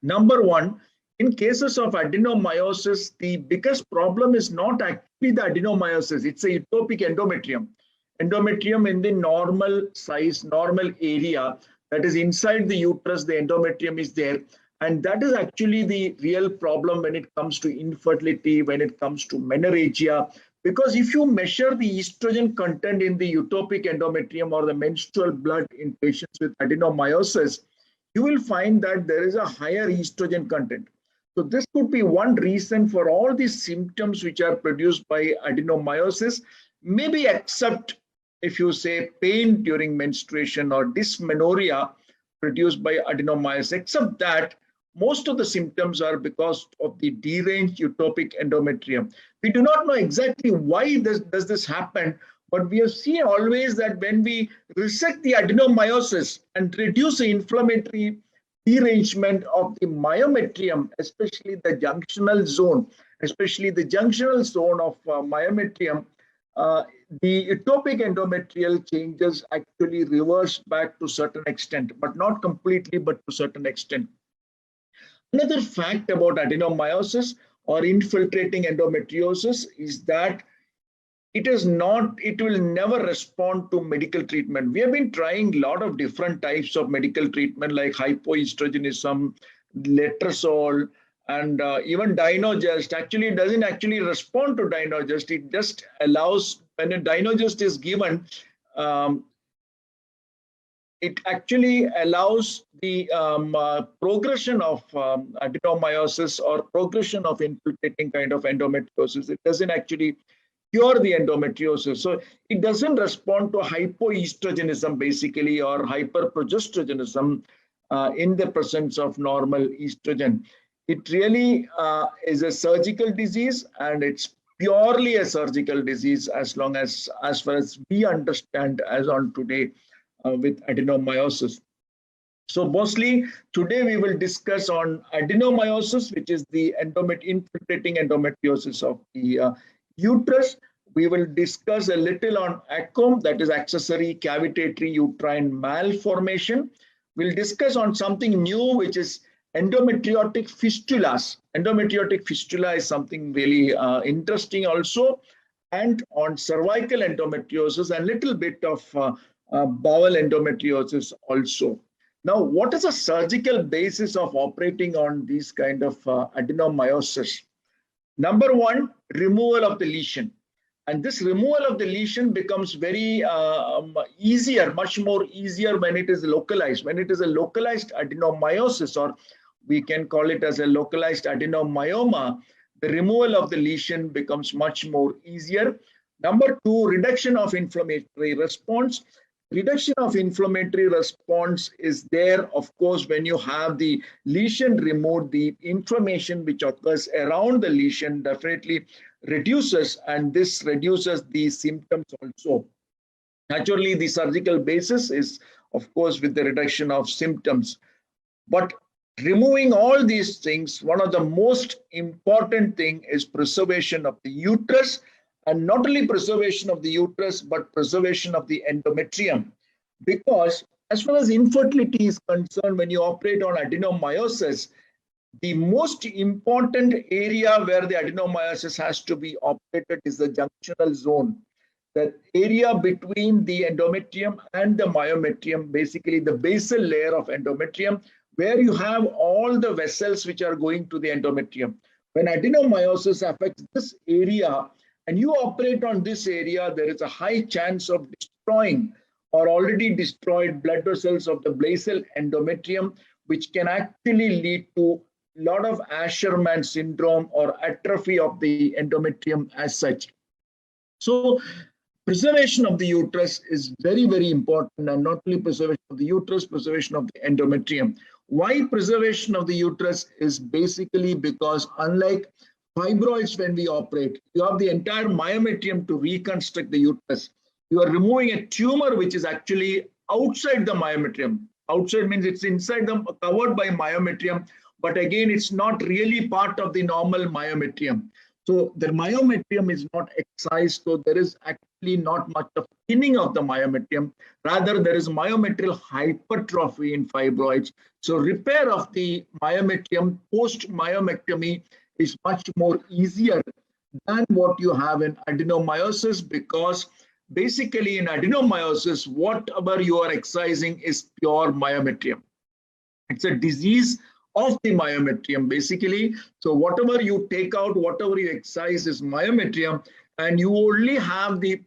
Number one, in cases of adenomyosis, the biggest problem is not actually the adenomyosis, it's a utopic endometrium. endometrium in the normal size, normal area, that is inside the uterus, the endometrium is there. And that is actually the real problem when it comes to infertility, when it comes to menorrhagia. Because if you measure the estrogen content in the utopic endometrium or the menstrual blood in patients with adenomyosis, you will find that there is a higher estrogen content. So this could be one reason for all these symptoms which are produced by adenomyosis, maybe except if you say pain during menstruation or dysmenorrhea produced by adenomyosis. Except that, most of the symptoms are because of the deranged utopic endometrium. We do not know exactly why does this happen, but we have seen always that when we resect the adenomyosis and reduce the inflammatory derangement of the myometrium, especially the junctional zone, of myometrium, the utopic endometrial changes actually reverse back to a certain extent, but not completely, but to a certain extent. Another fact about adenomyosis or infiltrating endometriosis is that it will never respond to medical treatment. We have been trying a lot of different types of medical treatment like hypoestrogenism, letrozole, and even Dynogest. Actually, it doesn't actually respond to Dynogest. It just allows, when a Dynogest is given, it actually allows the progression of adenomyosis or progression of infiltrating kind of endometriosis. It doesn't actually cure the endometriosis. So it doesn't respond to hypoestrogenism basically or hyperprogestogenism in the presence of normal estrogen. It really is a surgical disease, and it's purely a surgical disease as far as we understand as on today with adenomyosis. So mostly today we will discuss on adenomyosis, which is the infiltrating endometriosis of the uterus. We will discuss a little on ACOM, that is accessory cavitatory uterine malformation. We'll discuss on something new, which is endometriotic fistulas. Endometriotic fistula is something really interesting also, and on cervical endometriosis and little bit of bowel endometriosis also. Now, what is a surgical basis of operating on these kind of adenomyosis? Number one, removal of the lesion. And this removal of the lesion becomes very easier, much more easier when it is localized. When it is a localized adenomyosis, or we can call it as a localized adenomyoma, the removal of the lesion becomes much more easier. Number two, reduction of inflammatory response. Reduction of inflammatory response is there, of course, when you have the lesion removed, the inflammation which occurs around the lesion definitely reduces, and this reduces the symptoms also. Naturally, the surgical basis is, of course, with the reduction of symptoms. But removing all these things, one of the most important thing is preservation of the uterus. And not only preservation of the uterus, but preservation of the endometrium. Because as far as infertility is concerned, when you operate on adenomyosis, the most important area where the adenomyosis has to be operated is the junctional zone. The area between the endometrium and the myometrium, basically the basal layer of endometrium, where you have all the vessels which are going to the endometrium. When adenomyosis affects this area, and you operate on this area, there is a high chance of destroying or already destroyed blood vessels of the basal endometrium, which can actually lead to a lot of Asherman syndrome or atrophy of the endometrium as such. So preservation of the uterus is very, very important, and not only preservation of the uterus, preservation of the endometrium. Why preservation of the uterus is basically because unlike fibroids, when we operate, you have the entire myometrium to reconstruct the uterus. You are removing a tumor which is actually outside the myometrium. Outside means it's inside them, covered by myometrium, but again, it's not really part of the normal myometrium. So the myometrium is not excised, so there is actually not much of thinning of the myometrium. Rather, there is myometrial hypertrophy in fibroids. So repair of the myometrium post-myomectomy is much more easier than what you have in adenomyosis, because basically in adenomyosis, whatever you are excising is pure myometrium. It's a disease of the myometrium, basically. So whatever you take out, whatever you excise is myometrium, and you only have the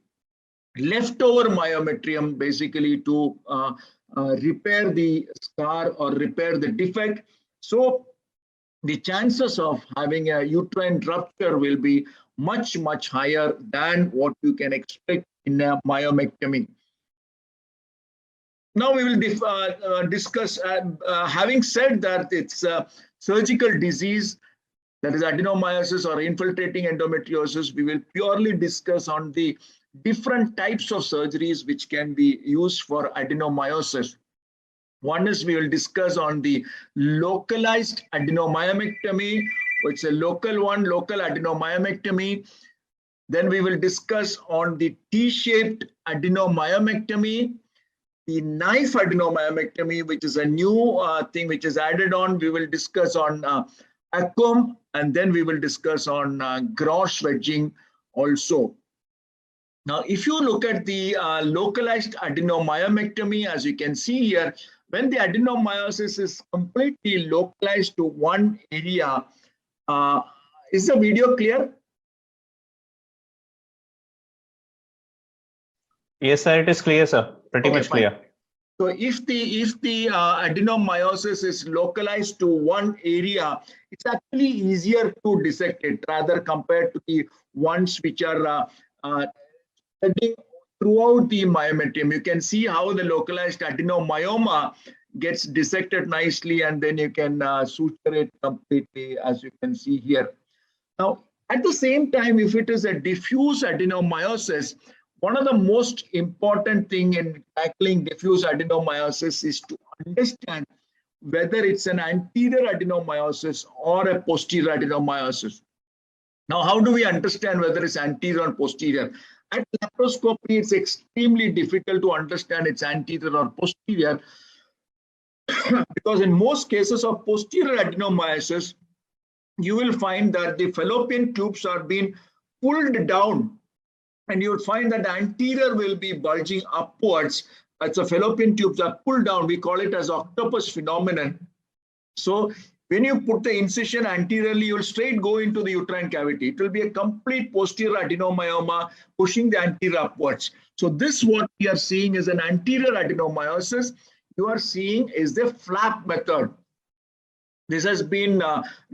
leftover myometrium basically to repair the scar or repair the defect. So the chances of having a uterine rupture will be much, much higher than what you can expect in a myomectomy. Now we will discuss, having said that it's a surgical disease, that is adenomyosis or infiltrating endometriosis, we will purely discuss on the different types of surgeries which can be used for adenomyosis. One is we will discuss on the localized adenomyomectomy, which is a local one, local adenomyomectomy. Then we will discuss on the T-shaped adenomyomectomy, the knife adenomyomectomy, which is a new thing which is added on. We will discuss on ACOM, and then we will discuss on gross wedging also. Now, if you look at the localized adenomyomectomy, as you can see here, when the adenomyosis is completely localized to one area, is the video clear? Yes, sir, it is clear, sir. Pretty much clear. So if the adenomyosis is localized to one area, it's actually easier to dissect it rather compared to the ones which are spreading throughout the myometrium. You can see how the localized adenomyoma gets dissected nicely, and then you can suture it completely, as you can see here. Now, at the same time, if it is a diffuse adenomyosis, one of the most important thing in tackling diffuse adenomyosis is to understand whether it's an anterior adenomyosis or a posterior adenomyosis. Now, how do we understand whether it's anterior or posterior? At laparoscopy, it's extremely difficult to understand it's anterior or posterior because in most cases of posterior adenomyosis, you will find that the fallopian tubes are being pulled down, and you will find that the anterior will be bulging upwards as the fallopian tubes are pulled down. We call it as octopus phenomenon. So when you put the incision anteriorly, you will straight go into the uterine cavity. It will be a complete posterior adenomyoma pushing the anterior upwards. So this, what we are seeing is an anterior adenomyosis. You are seeing is the flap method. This has been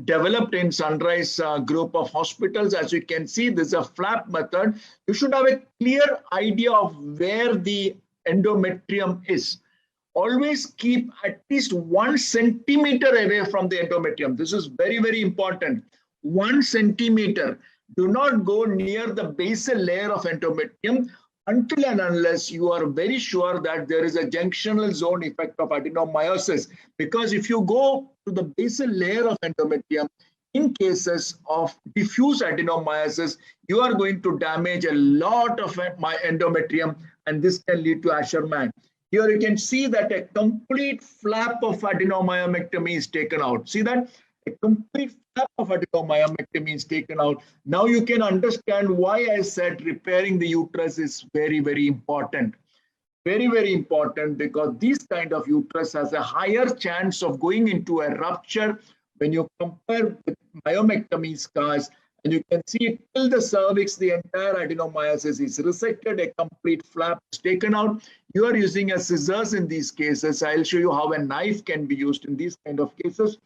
developed in Sunrise group of hospitals. As you can see, this is a flap method. You should have a clear idea of where the endometrium is. Always keep at least 1 centimeter away from the endometrium. This is very, very important. 1 centimeter. Do not go near the basal layer of endometrium until and unless you are very sure that there is a junctional zone effect of adenomyosis. Because if you go to the basal layer of endometrium, in cases of diffuse adenomyosis, you are going to damage a lot of my endometrium, and this can lead to Asherman. Here you can see that a complete flap of adenomyomectomy is taken out. See that? A complete flap of adenomyomectomy is taken out. Now you can understand why I said repairing the uterus is very, very important. Very, very important, because this kind of uterus has a higher chance of going into a rupture when you compare with myomectomy scars. And you can see till the cervix, the entire adenomyosis is resected, a complete flap is taken out. You are using a scissors in these cases. I'll show you how a knife can be used in these kind of cases.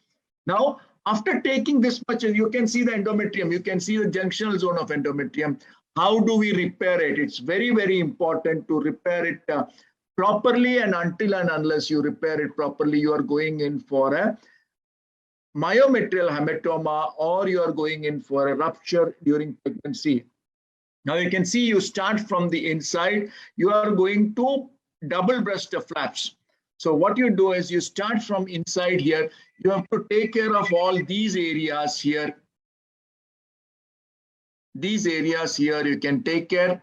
Now, after taking this much, you can see the endometrium, you can see the junctional zone of endometrium. How do we repair it? It's very, very important to repair it properly, and until and unless you repair it properly, you are going in for a myometrial hematoma, or you are going in for a rupture during pregnancy. Now you can see you start from the inside, you are going to double breast flaps. So what you do is you start from inside here, you have to take care of all these areas here. These areas here you can take care.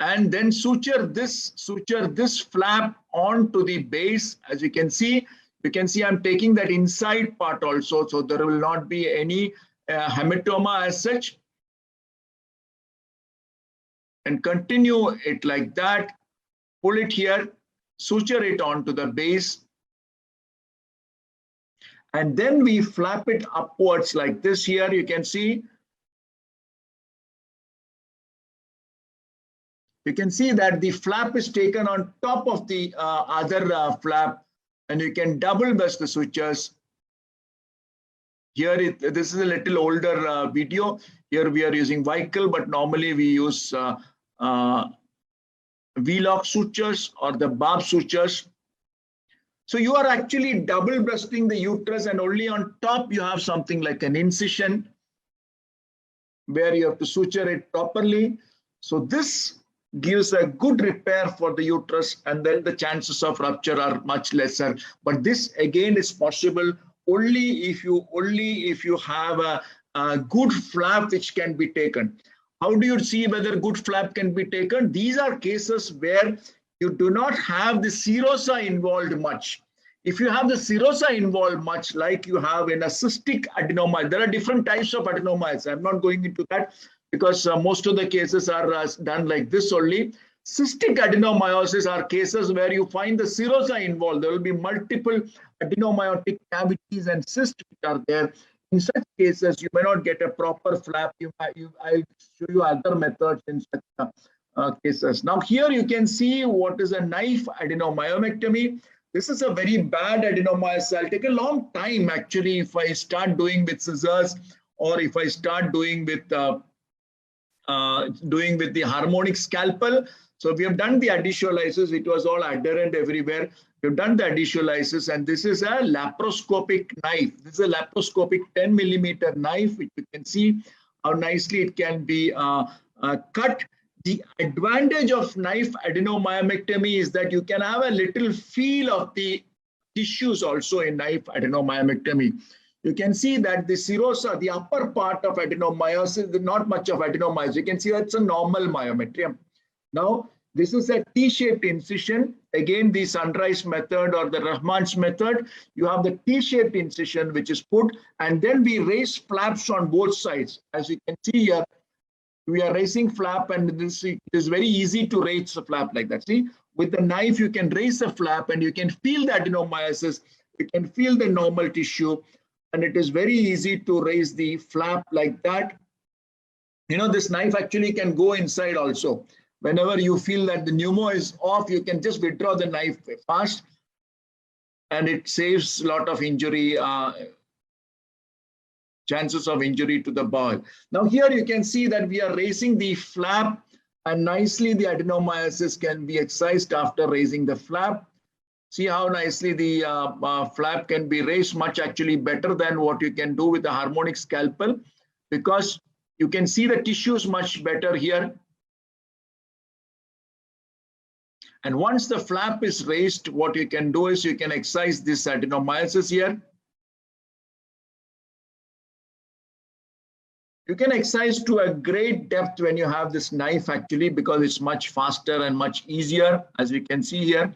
And then suture this flap onto the base. As you can see I'm taking that inside part also, so there will not be any hematoma as such. and continue it like that. Pull it here, suture it onto the base, and then we flap it upwards like this. Here you can see. You can see that the flap is taken on top of the other flap, and you can double bust the sutures. Here, this is a little older video. Here we are using vehicle, but normally we use V-lock sutures or the barb sutures. So you are actually double breasting the uterus, and only on top you have something like an incision where you have to suture it properly. So this gives a good repair for the uterus, and then the chances of rupture are much lesser. But this again is possible only if you have a good flap which can be taken. How do you see whether good flap can be taken? These are cases where you do not have the serosa involved much. If you have the serosa involved much, like you have in a cystic adenoma, there are different types of adenomas. I'm not going into that because most of the cases are done like this only. Cystic adenomyosis are cases where you find the serosa involved. There will be multiple adenomyotic cavities and cysts which are there. In such cases, you may not get a proper flap. I'll show you other methods in such cases. Now here you can see what is a knife adenomyomectomy. This is a very bad adenomyosis. It'll take a long time actually if I start doing with scissors, or if I start doing with the harmonic scalpel. So we have done the adhesiolysis. It was all adherent everywhere. We've done the adhesiolysis, and this is a laparoscopic knife. This is a laparoscopic 10 millimeter knife, which you can see how nicely it can be cut. The advantage of knife adenomyomectomy is that you can have a little feel of the tissues also in knife adenomyomectomy. You can see that the serosa, the upper part of adenomyosis, there's not much of adenomyosis. You can see that's a normal myometrium. Now, this is a T-shaped incision. Again, the Sunrise method or the Rahman's method, you have the T-shaped incision which is put, and then we raise flaps on both sides. As you can see here, we are raising flap, and this is very easy to raise the flap like that. See, with the knife, you can raise the flap and you can feel the adenomyosis, you can feel the normal tissue, and it is very easy to raise the flap like that. You know, this knife actually can go inside also. Whenever you feel that the pneumo is off, you can just withdraw the knife fast, and it saves a lot of injury, chances of injury to the bowel. Now here you can see that we are raising the flap, and nicely the adenomyosis can be excised after raising the flap. See how nicely the flap can be raised, much actually better than what you can do with the harmonic scalpel, because you can see the tissues much better here. And once the flap is raised, what you can do is you can excise this adenomyosis here. You can excise to a great depth when you have this knife actually, because it's much faster and much easier, as we can see here.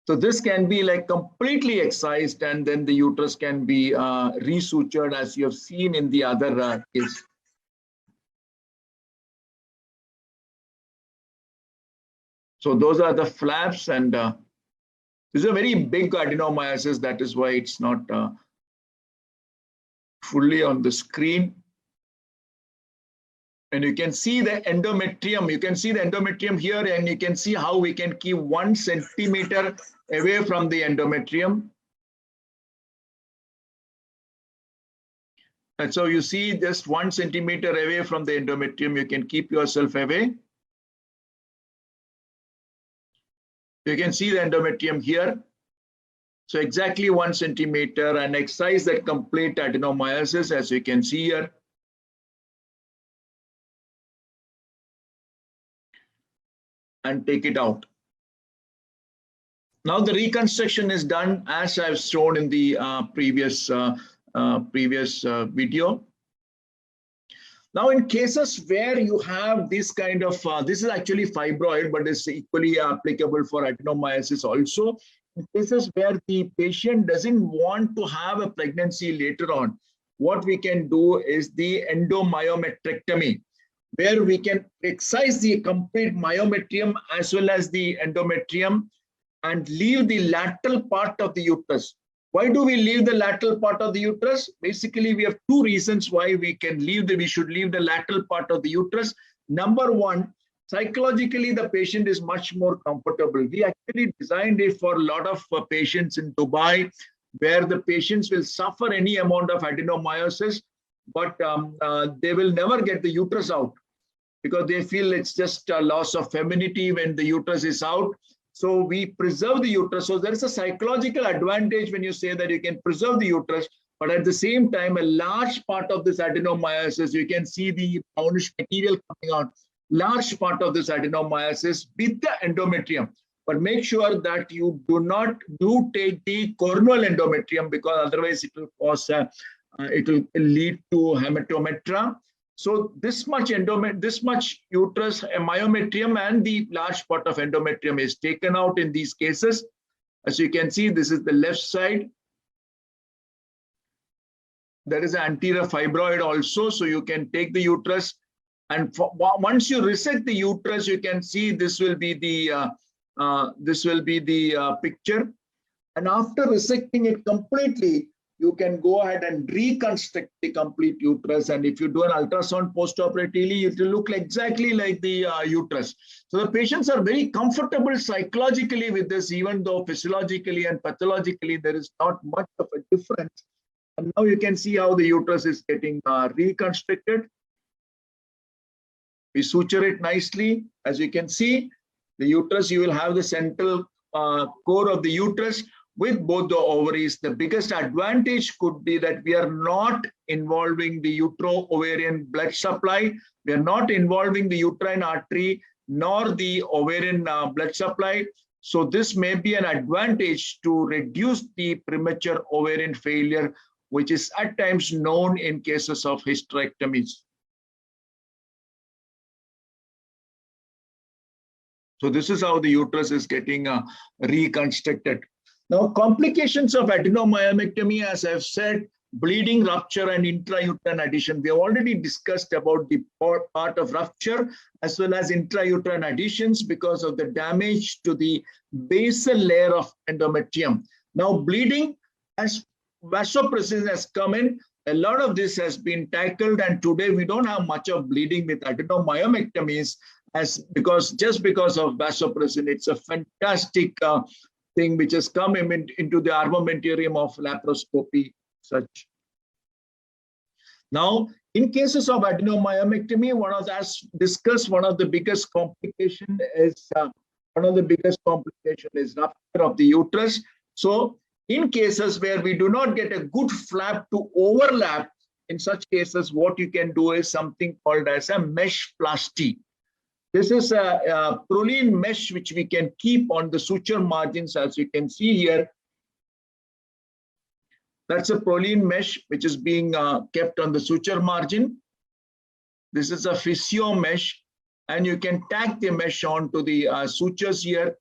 So this can be like completely excised, and then the uterus can be resutured, as you have seen in the other case. So those are the flaps, and this is a very big adenomyosis. That is why it's not fully on the screen. And you can see the endometrium. You can see the endometrium here, and you can see how we can keep 1 centimeter away from the endometrium. And so you see just 1 centimeter away from the endometrium, you can keep yourself away. You can see the endometrium here. So exactly 1 centimeter, and excise that complete adenomyosis, as you can see here. And take it out. Now the reconstruction is done as I've shown in the previous video. Now in cases where you have this kind of, this is actually fibroid, but it's equally applicable for adenomyosis also. In cases where the patient doesn't want to have a pregnancy later on, what we can do is the endomyometrectomy, where we can excise the complete myometrium as well as the endometrium and leave the lateral part of the uterus. Why do we leave the lateral part of the uterus? Basically, we have two reasons why we should leave the lateral part of the uterus. Number one, psychologically, the patient is much more comfortable. We actually designed it for a lot of patients in Dubai, where the patients will suffer any amount of adenomyosis, but they will never get the uterus out because they feel it's just a loss of femininity when the uterus is out. So we preserve the uterus. So there is a psychological advantage when you say that you can preserve the uterus, but at the same time, a large part of this adenomyosis, you can see the brownish material coming out, large part of this adenomyosis with the endometrium. But make sure that you do take the corneal endometrium, because otherwise it will cause, it will lead to hematometra. So this much uterus, myometrium and the large part of endometrium is taken out in these cases. As you can see, this is the left side. There is an anterior fibroid also, so you can take the uterus. And once you resect the uterus, you can see this will be the picture. And after resecting it completely, you can go ahead and reconstruct the complete uterus. And if you do an ultrasound postoperatively, it will look exactly like the uterus. So the patients are very comfortable psychologically with this, even though physiologically and pathologically there is not much of a difference. And now you can see how the uterus is getting reconstructed. We suture it nicely. As you can see, the uterus, you will have the central core of the uterus with both the ovaries. The biggest advantage could be that we are not involving the utero-ovarian blood supply. We are not involving the uterine artery nor the ovarian blood supply. So this may be an advantage to reduce the premature ovarian failure, which is at times known in cases of hysterectomies. So this is how the uterus is getting reconstructed. Now, complications of adenomyomectomy, as I've said, bleeding, rupture, and intrauterine adhesion. We have already discussed about the part of rupture as well as intrauterine adhesions because of the damage to the basal layer of endometrium. Now, bleeding, as vasopressin has come in, a lot of this has been tackled, and today we don't have much of bleeding with adenomyomectomies because of vasopressin. It's a fantastic thing which has come into the armamentarium of laparoscopy such. Now, in cases of adenomyomectomy, as discussed, one of the biggest complication is rupture of the uterus. So in cases where we do not get a good flap to overlap, in such cases, what you can do is something called as a mesh plasty. This is a Prolene mesh which we can keep on the suture margins, as you can see here. That's a Prolene mesh which is being kept on the suture margin. This is a physio mesh, and you can tack the mesh onto the sutures here.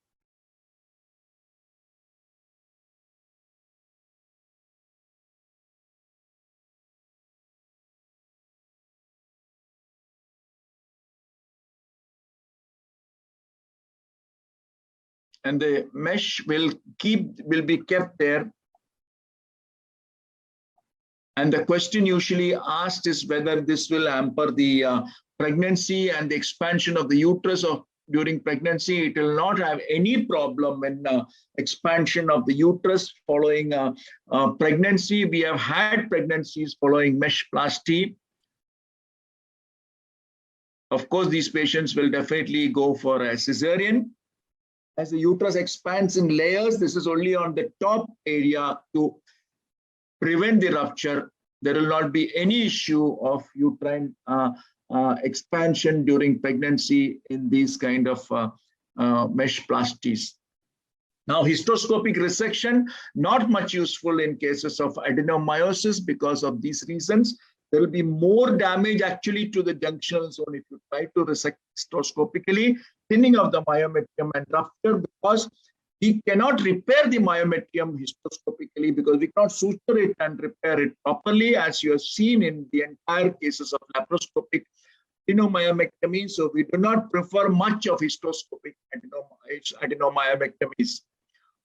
And the mesh will be kept there. And the question usually asked is whether this will hamper the pregnancy and the expansion of the uterus during pregnancy. It will not have any problem in expansion of the uterus following pregnancy. We have had pregnancies following mesh plasty. Of course, these patients will definitely go for a cesarean. As the uterus expands in layers, this is only on the top area to prevent the rupture. There will not be any issue of uterine expansion during pregnancy in these kind of mesh plasties. Now, hysteroscopic resection, not much useful in cases of adenomyosis because of these reasons. There will be more damage actually to the junctional zone if you try to resect hysteroscopically, thinning of the myometrium and rupture, because We cannot repair the myometrium histoscopically because we cannot suture it and repair it properly, as you have seen in the entire cases of laparoscopic adenomyomectomy. So we do not prefer much of histoscopic adenomyomectomies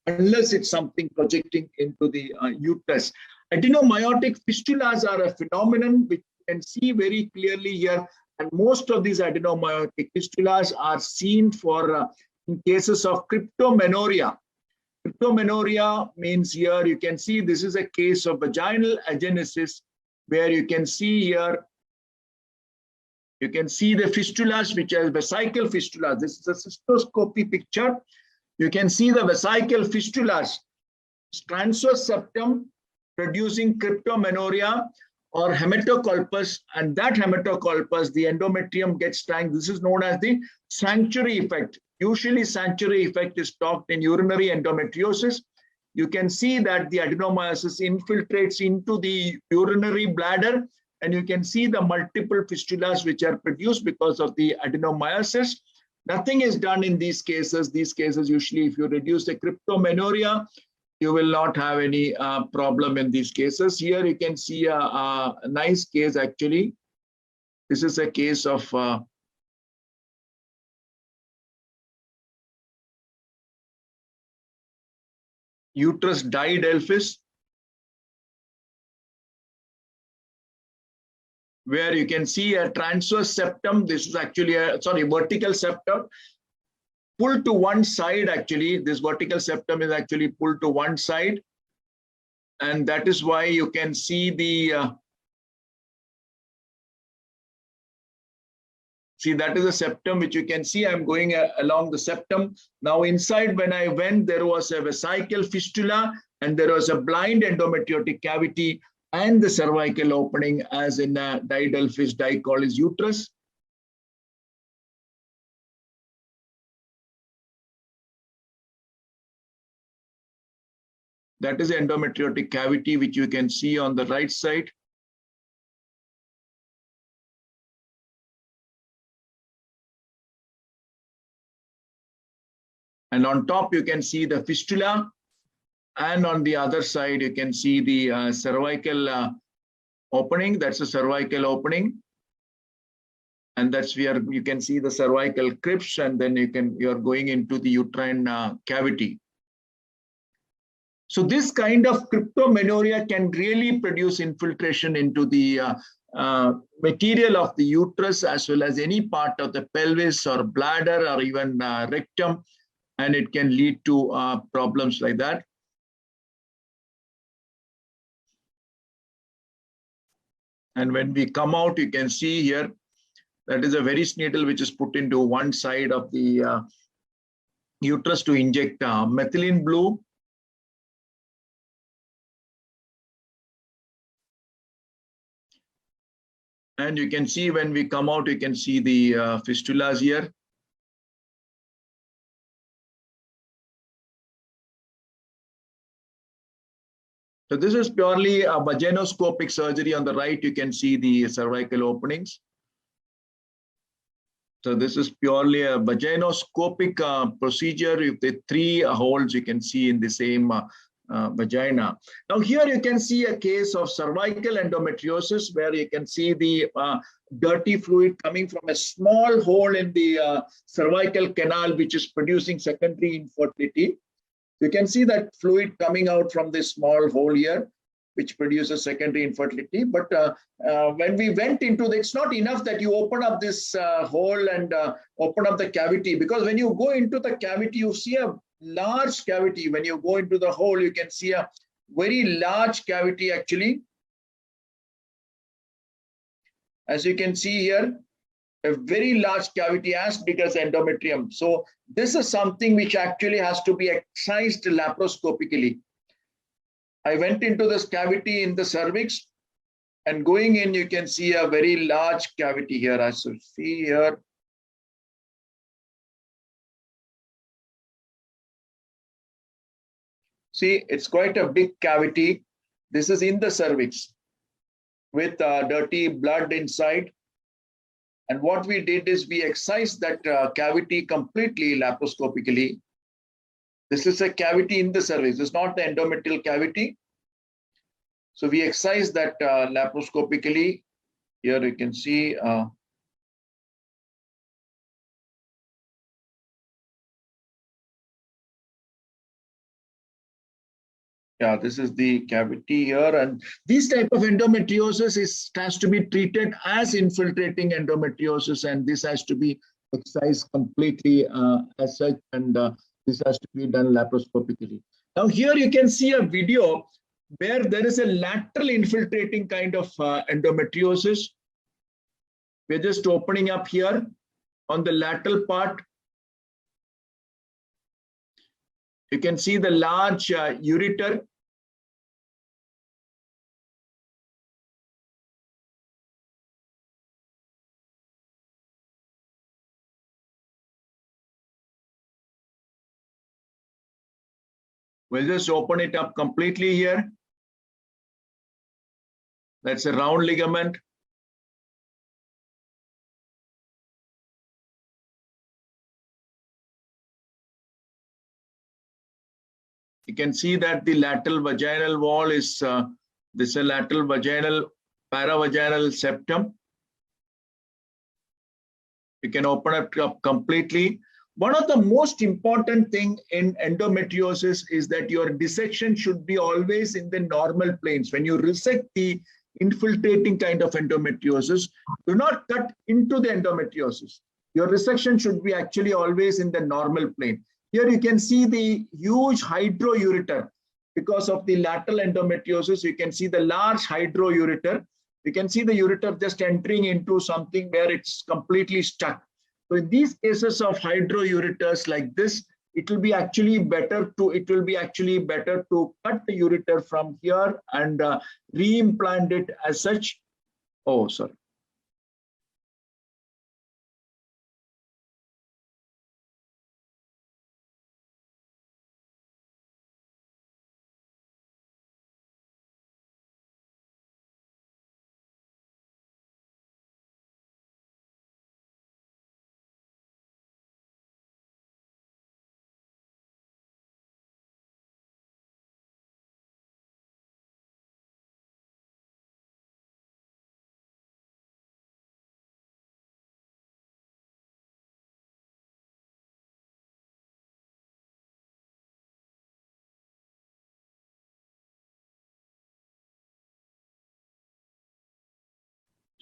unless it's something projecting into the uterus. Adenomyotic fistulas are a phenomenon which you can see very clearly here, and most of these adenomyotic fistulas are seen for in cases of cryptomenorrhea. Cryptomenorrhea means here you can see this is a case of vaginal agenesis, where you can see here, you can see the fistulas, which are vesical fistulas. This is a cystoscopy picture. You can see the vesical fistulas, transverse septum producing cryptomenorrhea or hematocolpus, and that hematocolpus, the endometrium gets tanked. This is known as the sanctuary effect. Usually sanctuary effect is talked in urinary endometriosis. You can see that the adenomyosis infiltrates into the urinary bladder, and you can see the multiple fistulas which are produced because of the adenomyosis. Nothing is done in these cases. These cases, usually if you reduce the cryptomenorrhea, you will not have any problem in these cases. Here you can see a nice case actually. This is a case of uterus didelphys, where you can see a transverse septum. This is actually a, vertical septum pulled to one side. Actually, this vertical septum is actually pulled to one side. And that is why you can see the, see, that is a septum which you can see. I'm going along the septum. Now inside, when I went, there was a vesical fistula and there was a blind endometriotic cavity and the cervical opening as in a didelphys dicholis uterus. That is the endometriotic cavity which you can see on the right side. And on top, you can see the fistula. And on the other side, you can see the cervical opening. That's the cervical opening. And that's where you can see the cervical crypts, and then you're going into the uterine cavity. So this kind of cryptomenorrhea can really produce infiltration into the material of the uterus as well as any part of the pelvis or bladder or even rectum, and it can lead to problems like that. And when we come out, you can see here, that is a Veress needle which is put into one side of the uterus to inject methylene blue. And you can see when we come out, you can see the fistulas here. So this is purely a vaginoscopic surgery. On the right, you can see the cervical openings. So this is purely a vaginoscopic procedure with the 3 holes you can see in the same vagina. Now here you can see a case of cervical endometriosis where you can see the dirty fluid coming from a small hole in the cervical canal, which is producing secondary infertility. You can see that fluid coming out from this small hole here, which produces secondary infertility. But when we went into the, it's not enough that you open up this hole and open up the cavity, because when you go into the cavity, you see a large cavity. When you go into the hole, you can see a very large cavity actually. As you can see here, a very large cavity as big as endometrium. So this is something which actually has to be excised laparoscopically. I went into this cavity in the cervix, and going in, you can see a very large cavity here. As you see here, see, it's quite a big cavity. This is in the cervix with dirty blood inside. And what we did is we excised that cavity completely laparoscopically. This is a cavity in the cervix. It's not the endometrial cavity. So we excise that laparoscopically. Here you can see. Yeah, this is the cavity here, and this type of endometriosis has to be treated as infiltrating endometriosis, and this has to be excised completely as such, and this has to be done laparoscopically. Now here you can see a video where there is a lateral infiltrating kind of endometriosis. We're just opening up here on the lateral part. You can see the large ureter. We'll just open it up completely here. That's a round ligament. You can see that the lateral vaginal wall is this is a lateral vaginal paravaginal septum. You can open it up completely. One of the most important thing in endometriosis is that your dissection should be always in the normal planes. When you resect the infiltrating kind of endometriosis, do not cut into the endometriosis. Your resection should be actually always in the normal plane. Here you can see the huge hydroureter. Because of the lateral endometriosis, you can see the large hydroureter. You can see the ureter just entering into something where it's completely stuck. So in these cases of hydroureters like this, it will be actually better to cut the ureter from here and re-implant it as such. Oh, sorry.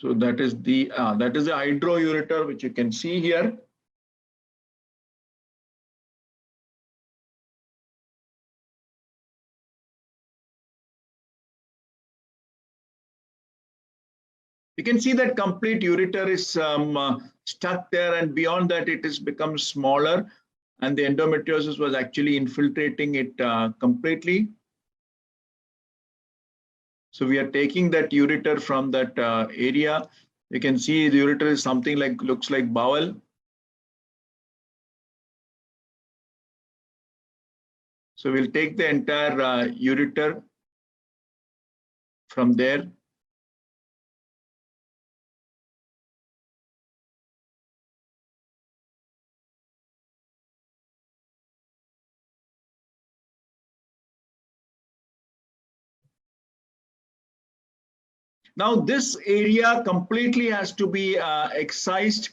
So that is the hydroureter, which you can see here. You can see that complete ureter is stuck there, and beyond that it has become smaller, and the endometriosis was actually infiltrating it completely. So we are taking that ureter from that area. You can see the ureter is something like, looks like bowel. So we'll take the entire ureter from there. Now this area completely has to be excised.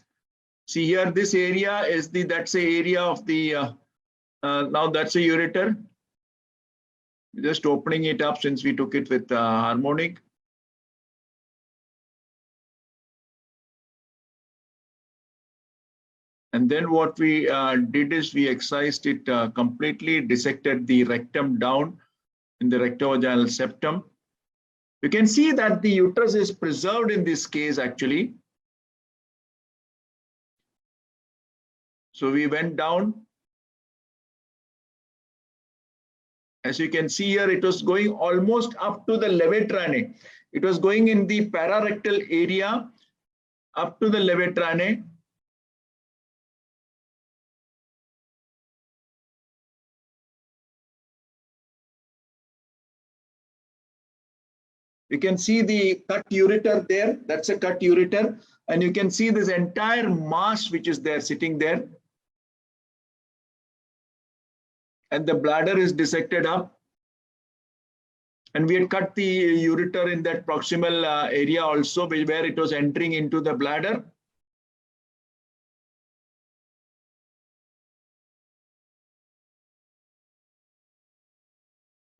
See here, this area is that's the area of the, now that's a ureter. Just opening it up since we took it with harmonic. And then what we did is we excised it completely, dissected the rectum down in the rectovaginal septum. You can see that the uterus is preserved in this case actually. So we went down. As you can see here, it was going almost up to the levatrine. It was going in the pararectal area up to the levatrine. You can see the cut ureter there. That's a cut ureter. And you can see this entire mass which is there sitting there. and the bladder is dissected up. And we had cut the ureter in that proximal area also, where it was entering into the bladder.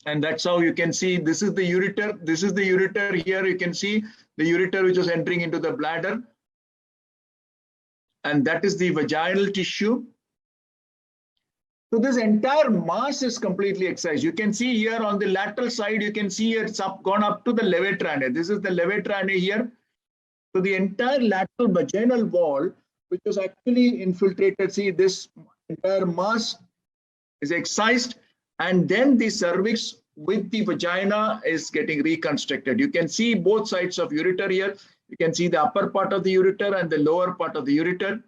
And that's how you can see, this is the ureter. This is the ureter here. You can see the ureter which was entering into the bladder. And that is the vaginal tissue. So this entire mass is completely excised. You can see here on the lateral side, you can see it's gone up to the levator. This is the levator here. So the entire lateral vaginal wall, which was actually infiltrated, see this entire mass is excised, and then the cervix with the vagina is getting reconstructed. You can see both sides of ureter here. You can see the upper part of the ureter and the lower part of the ureter.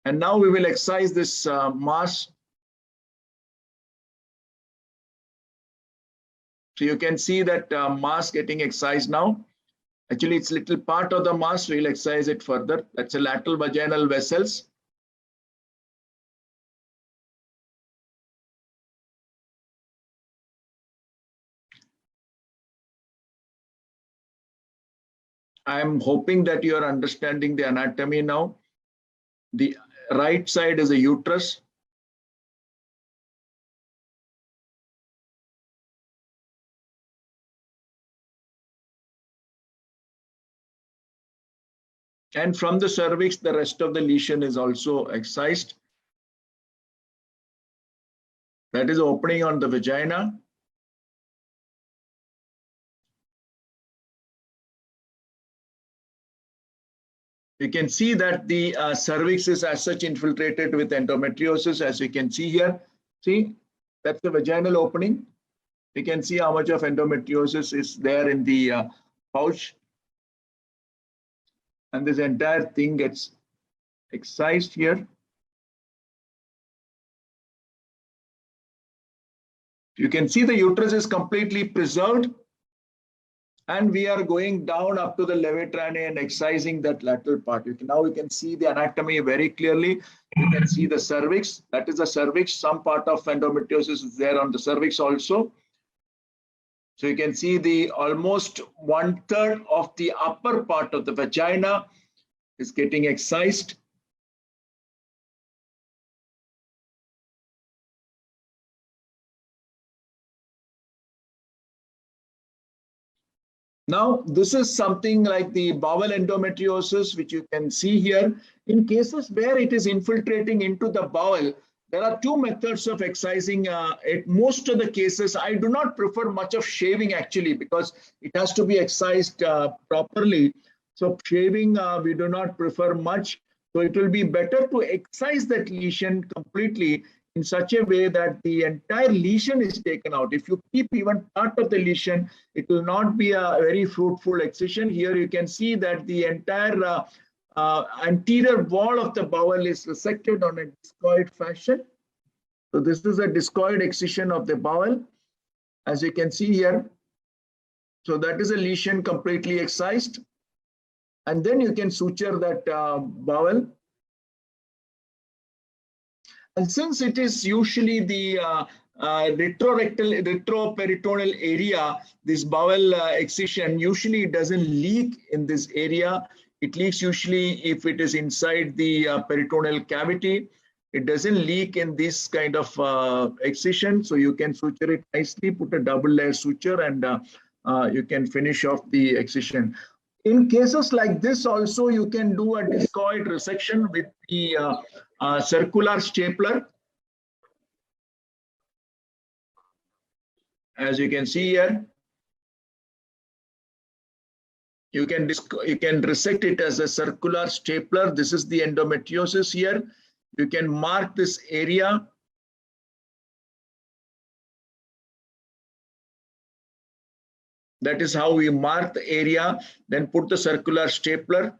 And now we will excise this mass. So you can see that mass getting excised now. Actually, it's little part of the mass. We'll excise it further. That's a lateral vaginal vessels. I'm hoping that you are understanding the anatomy now. The right side is a uterus. And from the cervix, the rest of the lesion is also excised. That is opening on the vagina. You can see that the cervix is as such infiltrated with endometriosis, as you can see here. See, that's the vaginal opening. You can see how much of endometriosis is there in the pouch. And this entire thing gets excised here. You can see the uterus is completely preserved. And we are going down up to the levator and excising that lateral part. Now you can see the anatomy very clearly. You can see the cervix. That is the cervix. Some part of endometriosis is there on the cervix also. So you can see the almost 1/3 of the upper part of the vagina is getting excised. Now, this is something like the bowel endometriosis, which you can see here. In cases where it is infiltrating into the bowel, there are two methods of excising it. Most of the cases, I do not prefer much of shaving actually, because it has to be excised properly. So shaving, we do not prefer much. So it will be better to excise that lesion completely in such a way that the entire lesion is taken out. If you keep even part of the lesion, it will not be a very fruitful excision. Here you can see that the entire anterior wall of the bowel is resected on a discoid fashion. So this is a discoid excision of the bowel, as you can see here. So that is a lesion completely excised. And then you can suture that bowel. And since it is usually the retroperitoneal area, this bowel excision usually doesn't leak in this area. It leaks usually if it is inside the peritoneal cavity. It doesn't leak in this kind of excision. So you can suture it nicely, put a double layer suture, and you can finish off the excision. In cases like this also, you can do a discoid resection with the circular stapler. As you can see here, you can resect it as a circular stapler. This is the endometriosis here. You can mark this area. That is how we mark the area, then put the circular stapler.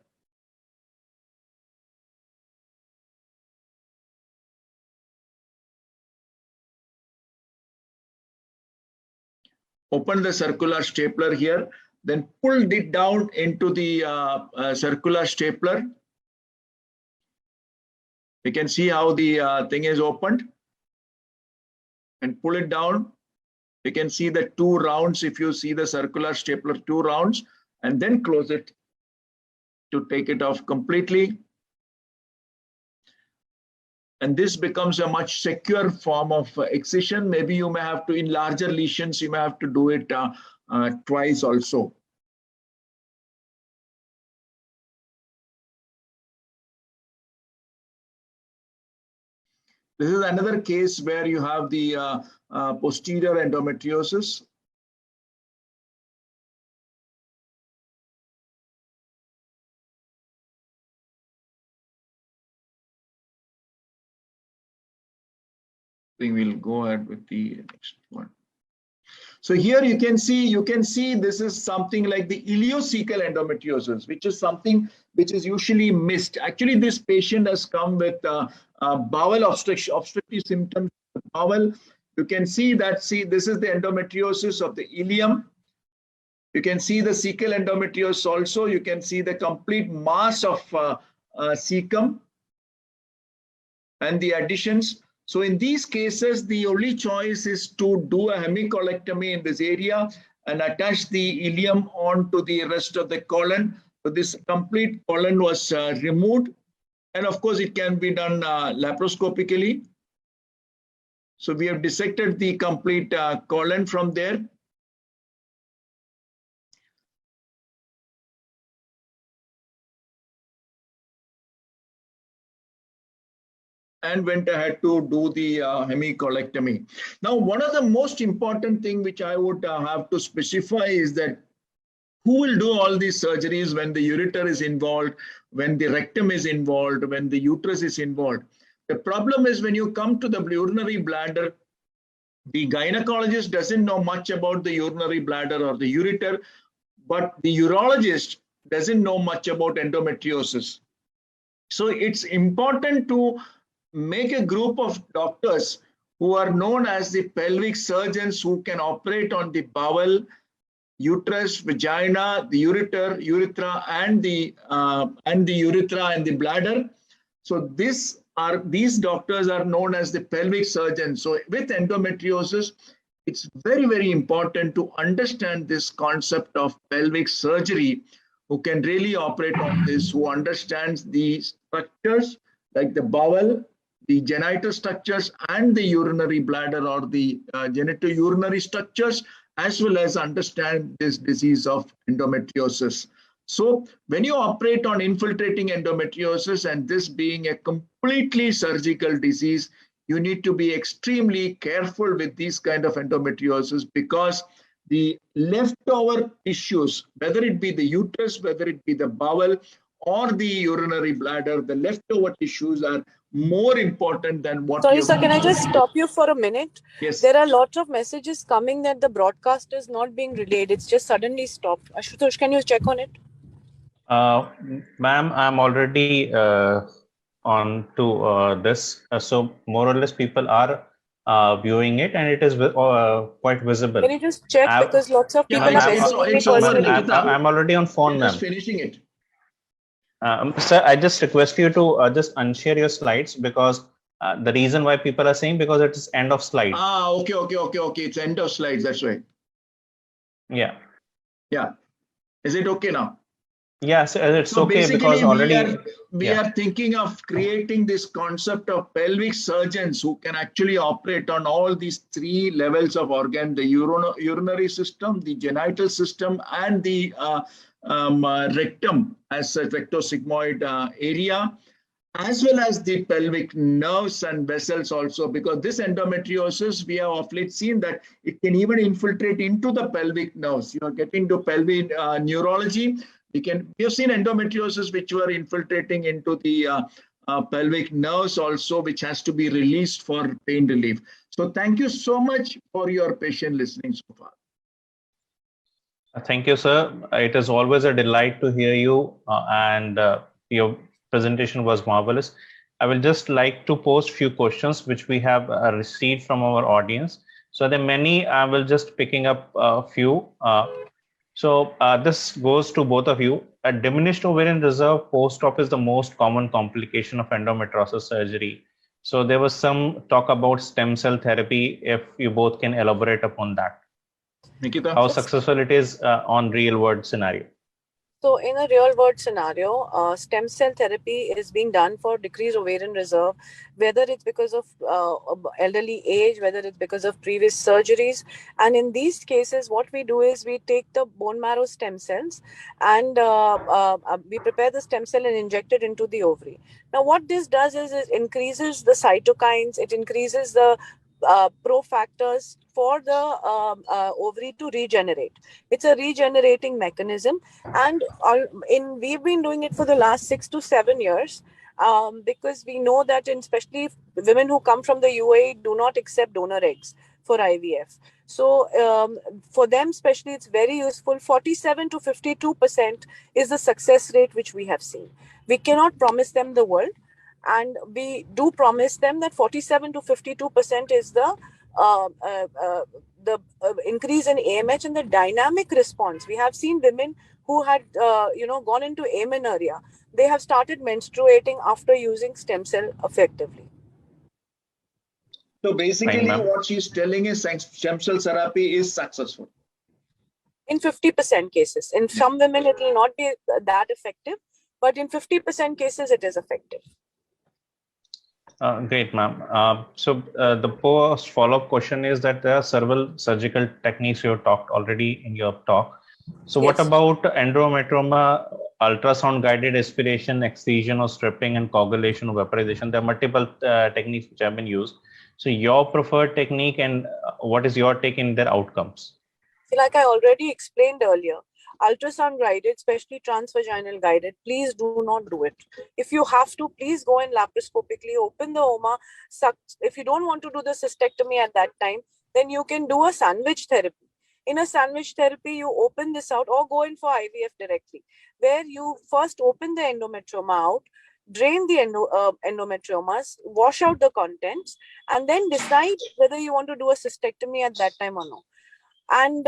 Open the circular stapler here, then pull it down into the circular stapler. You can see how the thing is opened. and pull it down. You can see the 2 rounds. If you see the circular stapler, 2 rounds, and then close it to take it off completely. And this becomes a much secure form of excision. Maybe you may have to, in larger lesions, you may have to do it twice also. This is another case where you have the posterior endometriosis. I think we'll go ahead with the next one. So here you can see this is something like the ileocecal endometriosis, which is something which is usually missed. Actually, this patient has come with bowel obstructive symptoms. Bowel, you can see that. This is the endometriosis of the ileum. You can see the cecal endometriosis also. You can see the complete mass of cecum and the additions. So in these cases, the only choice is to do a hemicolectomy in this area and attach the ileum onto the rest of the colon. So this complete colon was removed. And of course, it can be done laparoscopically. So we have dissected the complete colon from there. And went ahead to do the hemicolectomy. Now, one of the most important thing which I would have to specify is that who will do all these surgeries when the ureter is involved, when the rectum is involved, when the uterus is involved. The problem is when you come to the urinary bladder, the gynecologist doesn't know much about the urinary bladder or the ureter, but the urologist doesn't know much about endometriosis. So it's important to make a group of doctors who are known as the pelvic surgeons who can operate on the bowel, uterus, vagina, the ureter, urethra, and the urethra and the bladder. So these doctors are known as the pelvic surgeons. So with endometriosis, it's very, very important to understand this concept of pelvic surgery, who can really operate on this, who understands the structures like the bowel, the genital structures, and the urinary bladder or the genitourinary structures, as well as understand this disease of endometriosis. So when you operate on infiltrating endometriosis, and this being a completely surgical disease, you need to be extremely careful with these kind of endometriosis, because the leftover tissues, whether it be the uterus, whether it be the bowel or the urinary bladder, the leftover tissues are more important than what. Sorry, sir, can I just stop you for a minute? Yes. There are lots of messages coming that the broadcast is not being relayed. It's just suddenly stopped. Ashutosh, can you check on it? Ma'am, I'm already on to this. So more or less people are viewing it, and it is quite visible. Can you just check, because lots of people are messaging me personally. I'm already on phone, ma'am. Just finishing it. Sir, I just request you to just unshare your slides, because the reason why people are saying, because it is end of slide. Okay. It's end of slides. That's right. Yeah. Yeah. Is it okay now? Yes, it's So okay, because already we are thinking of creating this concept of pelvic surgeons who can actually operate on all these 3 levels of organ: the urinary system, the genital system, and the rectum as a rectosigmoid area, as well as the pelvic nerves and vessels also, because this endometriosis, we have of late seen that it can even infiltrate into the pelvic nerves. You are getting to pelvic neurology. We have seen endometriosis which were infiltrating into the pelvic nerves also, which has to be released for pain relief. So thank you so much for your patient listening so far. Thank you, sir. It is always a delight to hear you, and your presentation was marvelous. I will just like to post few questions which we have received from our audience. So there are many. I will just picking up a few. So this goes to both of you. A diminished ovarian reserve post-op is the most common complication of endometriosis surgery. So there was some talk about stem cell therapy. If you both can elaborate upon that, Nikita? how successful it is on real world scenario. So in a real world scenario, stem cell therapy is being done for decreased ovarian reserve, whether it's because of elderly age, whether it's because of previous surgeries. And in these cases, what we do is we take the bone marrow stem cells and we prepare the stem cell and inject it into the ovary. Now, what this does is it increases the cytokines, it increases the pro factors for the ovary to regenerate. It's a regenerating mechanism, and we've been doing it for the last 6 to 7 years, because we know that especially women who come from the UAE do not accept donor eggs for IVF. So for them especially, it's very useful. 47 to 52% is the success rate which we have seen. We cannot promise them the world, and we do promise them that 47 to 52% is the increase in AMH and the dynamic response. We have seen women who had gone into amenorrhea. They have started menstruating after using stem cell effectively. So basically Fine, what she's telling is stem cell therapy is successful. In 50% cases. In some women, it will not be that effective, but in 50% cases, it is effective. Great, ma'am. So the post follow-up question is that there are several surgical techniques you have talked already in your talk. So Yes. what about endometrioma, ultrasound guided aspiration, excision or stripping, and coagulation or vaporization? There are multiple techniques which have been used. So your preferred technique, and what is your take in their outcomes? Like I already explained earlier, ultrasound guided, especially transvaginal guided, please do not do it. If you have to, please go in laparoscopically, open the oma. If you don't want to do the cystectomy at that time, then you can do a sandwich therapy. In a sandwich therapy, you open this out or go in for IVF directly, where you first open the endometrioma out, drain the endometriomas, wash out the contents, and then decide whether you want to do a cystectomy at that time or not. And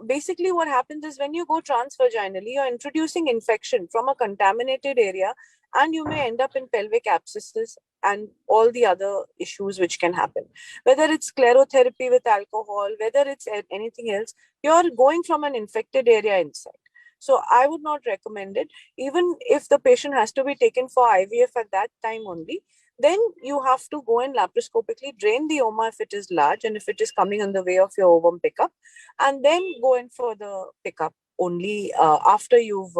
basically what happens is when you go transvaginally, you're introducing infection from a contaminated area, and you may end up in pelvic abscesses and all the other issues which can happen. Whether it's sclerotherapy with alcohol, whether it's anything else, you're going from an infected area inside. So I would not recommend it. Even if the patient has to be taken for IVF at that time only, then you have to go in laparoscopically, drain the oma if it is large and if it is coming on the way of your ovum pickup, and then go in for the pickup only after you've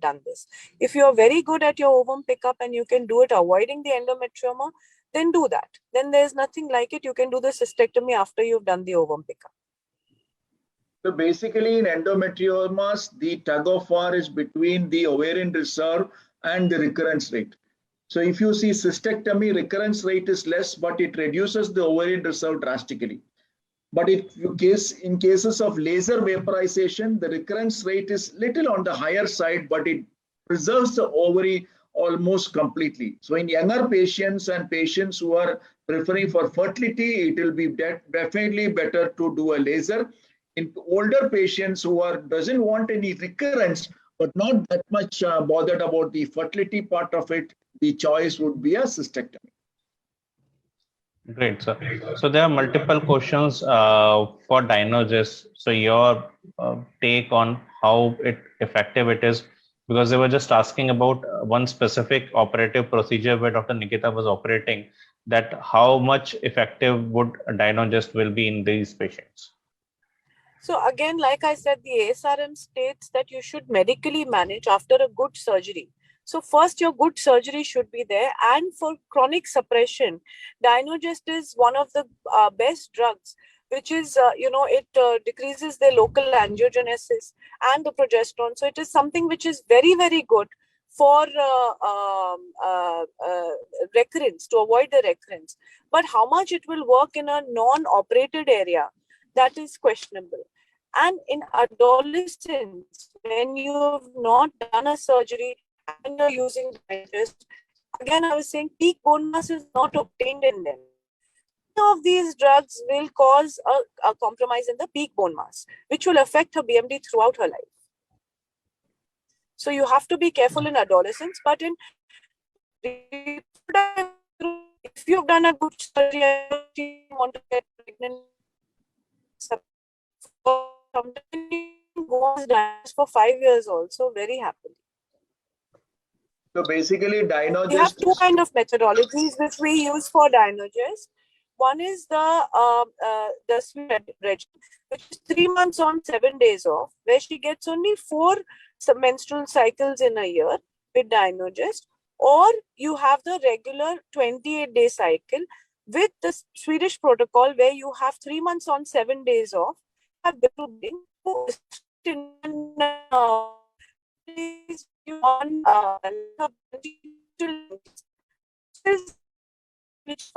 done this. If you're very good at your ovum pickup and you can do it avoiding the endometrioma, then do that. Then there's nothing like it. You can do the cystectomy after you've done the ovum pickup. So basically in endometriomas, the tug of war is between the ovarian reserve and the recurrence rate. So if you see cystectomy, recurrence rate is less, but it reduces the ovarian reserve drastically. But in cases of laser vaporization, the recurrence rate is little on the higher side, but it preserves the ovary almost completely. So in younger patients and patients who are preferring for fertility, it will be definitely better to do a laser. In older patients who doesn't want any recurrence, but not that much bothered about the fertility part of it, the choice would be a cystectomy. Great, sir. So there are multiple questions for diagnosis. So your take on how effective it is, because they were just asking about one specific operative procedure where Dr. Nikita was operating, that how much effective would a diagnosist will be in these patients. So again, like I said, the ASRM states that you should medically manage after a good surgery. So first, your good surgery should be there. And for chronic suppression, Dynogest is one of the best drugs, which is, it decreases the local angiogenesis and the progesterone. So it is something which is very, very good for recurrence, to avoid the recurrence. But how much it will work in a non-operated area, that is questionable. And in adolescents, when you have not done a surgery and you're using Dynogest, again, I was saying peak bone mass is not obtained in them. Some of these drugs will cause a compromise in the peak bone mass, which will affect her BMD throughout her life. So you have to be careful in adolescents, but in If you've done a good surgery, you want to get pregnant, sometimes you go on dialysis for 5 years also very happily. So basically, We have Dynogest two kind of methodologies which we use for Dynogest. One is the sweet regimen, which is 3 months on, 7 days off, where she gets only 4 menstrual cycles in a year with Dynogest. Or you have the regular 28-day cycle with the Swedish protocol, where you have 3 months on, 7 days off. Have bleeding on which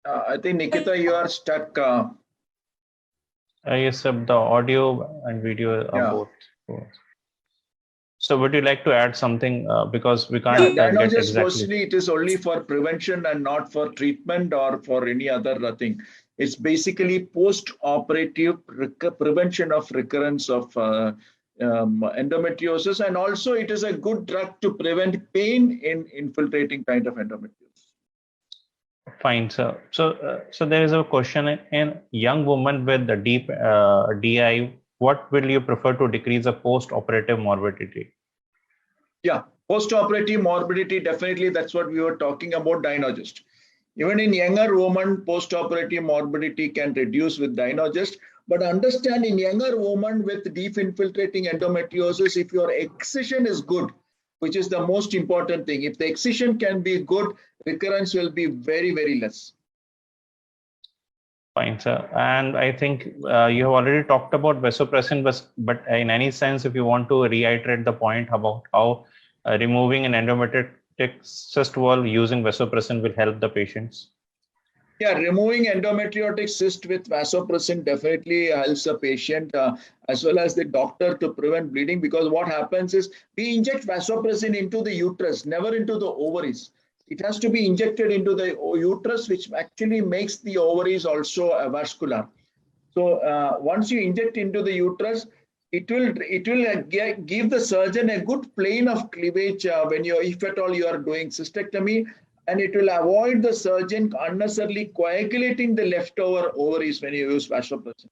I think Nikita, you are stuck. Yes, sir, the audio and video are Yeah. both. So would you like to add something, because we Yeah, can't get Dynogest exactly. firstly, it is only for prevention and not for treatment or for any other thing. It's basically post-operative prevention of recurrence of endometriosis, and also it is a good drug to prevent pain in infiltrating kind of endometriosis. Fine, sir. So there is a question in young women with the deep DI. What will you prefer to decrease the post-operative morbidity? Yeah, post-operative morbidity, definitely that's what we were talking about, Dynogest. Even in younger women, post-operative morbidity can reduce with Dynogest. But understand, in younger women with deep infiltrating endometriosis, if your excision is good, which is the most important thing, if the excision can be good, recurrence will be very, very less. Fine, sir. And I think you have already talked about vasopressin, but in any sense, if you want to reiterate the point about how removing an endometritic cyst wall using vasopressin will help the patients. Yeah, removing endometriotic cyst with vasopressin definitely helps the patient as well as the doctor to prevent bleeding, because what happens is we inject vasopressin into the uterus, never into the ovaries. It has to be injected into the uterus, which actually makes the ovaries also vascular. So once you inject into the uterus, it will give the surgeon a good plane of cleavage when you, if at all you are doing cystectomy, and it will avoid the surgeon unnecessarily coagulating the leftover ovaries when you use vasopressin.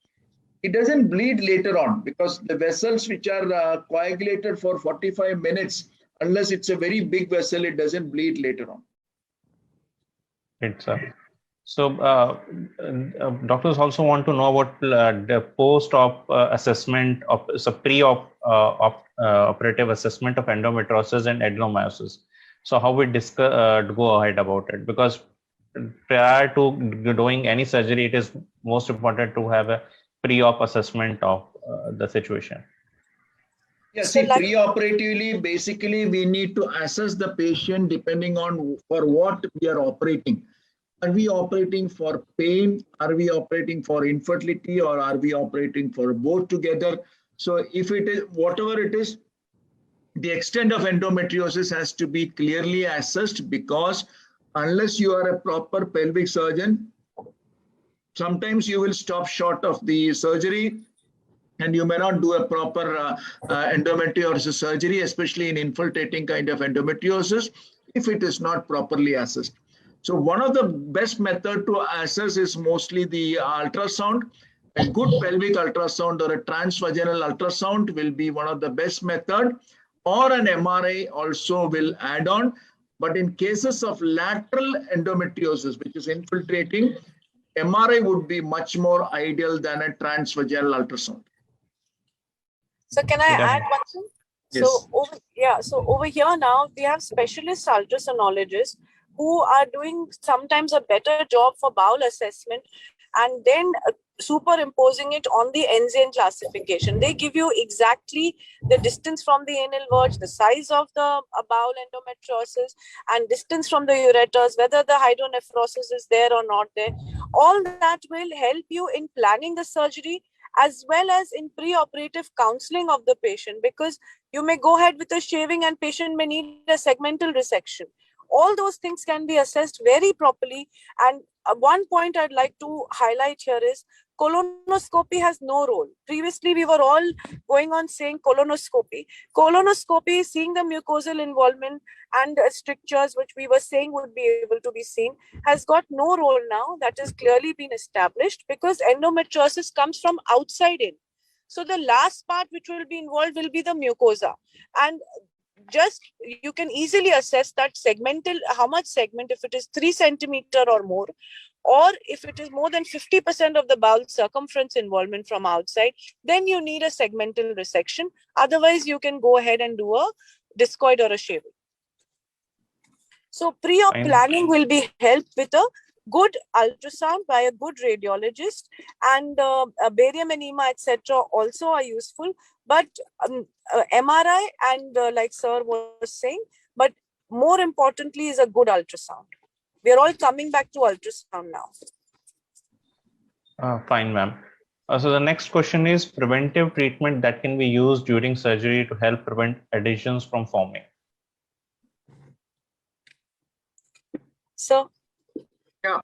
It doesn't bleed later on because the vessels which are coagulated for 45 minutes, unless it's a very big vessel, it doesn't bleed later on. It's so doctors also want to know about the post-op assessment of pre-op operative assessment of endometriosis and adenomyosis. So how we go ahead about it, because prior to doing any surgery, it is most important to have a pre-op assessment of the situation. Yeah, see, pre-operatively, basically, we need to assess the patient depending on for what we are operating. Are we operating for pain? Are we operating for infertility? Or are we operating for both together? So if it is, whatever it is, the extent of endometriosis has to be clearly assessed, because unless you are a proper pelvic surgeon, sometimes you will stop short of the surgery and you may not do a proper endometriosis surgery, especially in infiltrating kind of endometriosis, if it is not properly assessed. So one of the best method to assess is mostly the ultrasound. A good pelvic ultrasound or a transvaginal ultrasound will be one of the best method, or an MRI also will add on. But in cases of lateral endometriosis, which is infiltrating, MRI would be much more ideal than a transvaginal ultrasound. So can I add one thing? Yes. So over here now we have specialist ultrasonologists who are doing sometimes a better job for bowel assessment, and then superimposing it on the NZN classification. They give you exactly the distance from the anal verge, the size of the bowel endometriosis, and distance from the ureters, whether the hydronephrosis is there or not there. All that will help you in planning the surgery as well as in pre-operative counseling of the patient, because you may go ahead with a shaving and patient may need a segmental resection. All those things can be assessed very properly, and one point I'd like to highlight here is colonoscopy has no role. Previously, we were all going on saying colonoscopy. Colonoscopy, seeing the mucosal involvement and strictures, which we were saying would be able to be seen, has got no role now. That has clearly been established because endometriosis comes from outside in. So the last part which will be involved will be the mucosa. And just you can easily assess that segmental, how much segment, if it is 3 centimeter or more, or if it is more than 50% of the bowel circumference involvement from outside, then you need a segmental resection. Otherwise, you can go ahead and do a discoid or a shaving. So pre-op planning will be helped with a good ultrasound by a good radiologist, and barium enema, etc. also are useful. But MRI and like sir was saying, but more importantly is a good ultrasound. We are all coming back to ultrasound now. Fine, ma'am. So the next question is preventive treatment that can be used during surgery to help prevent adhesions from forming. So, yeah.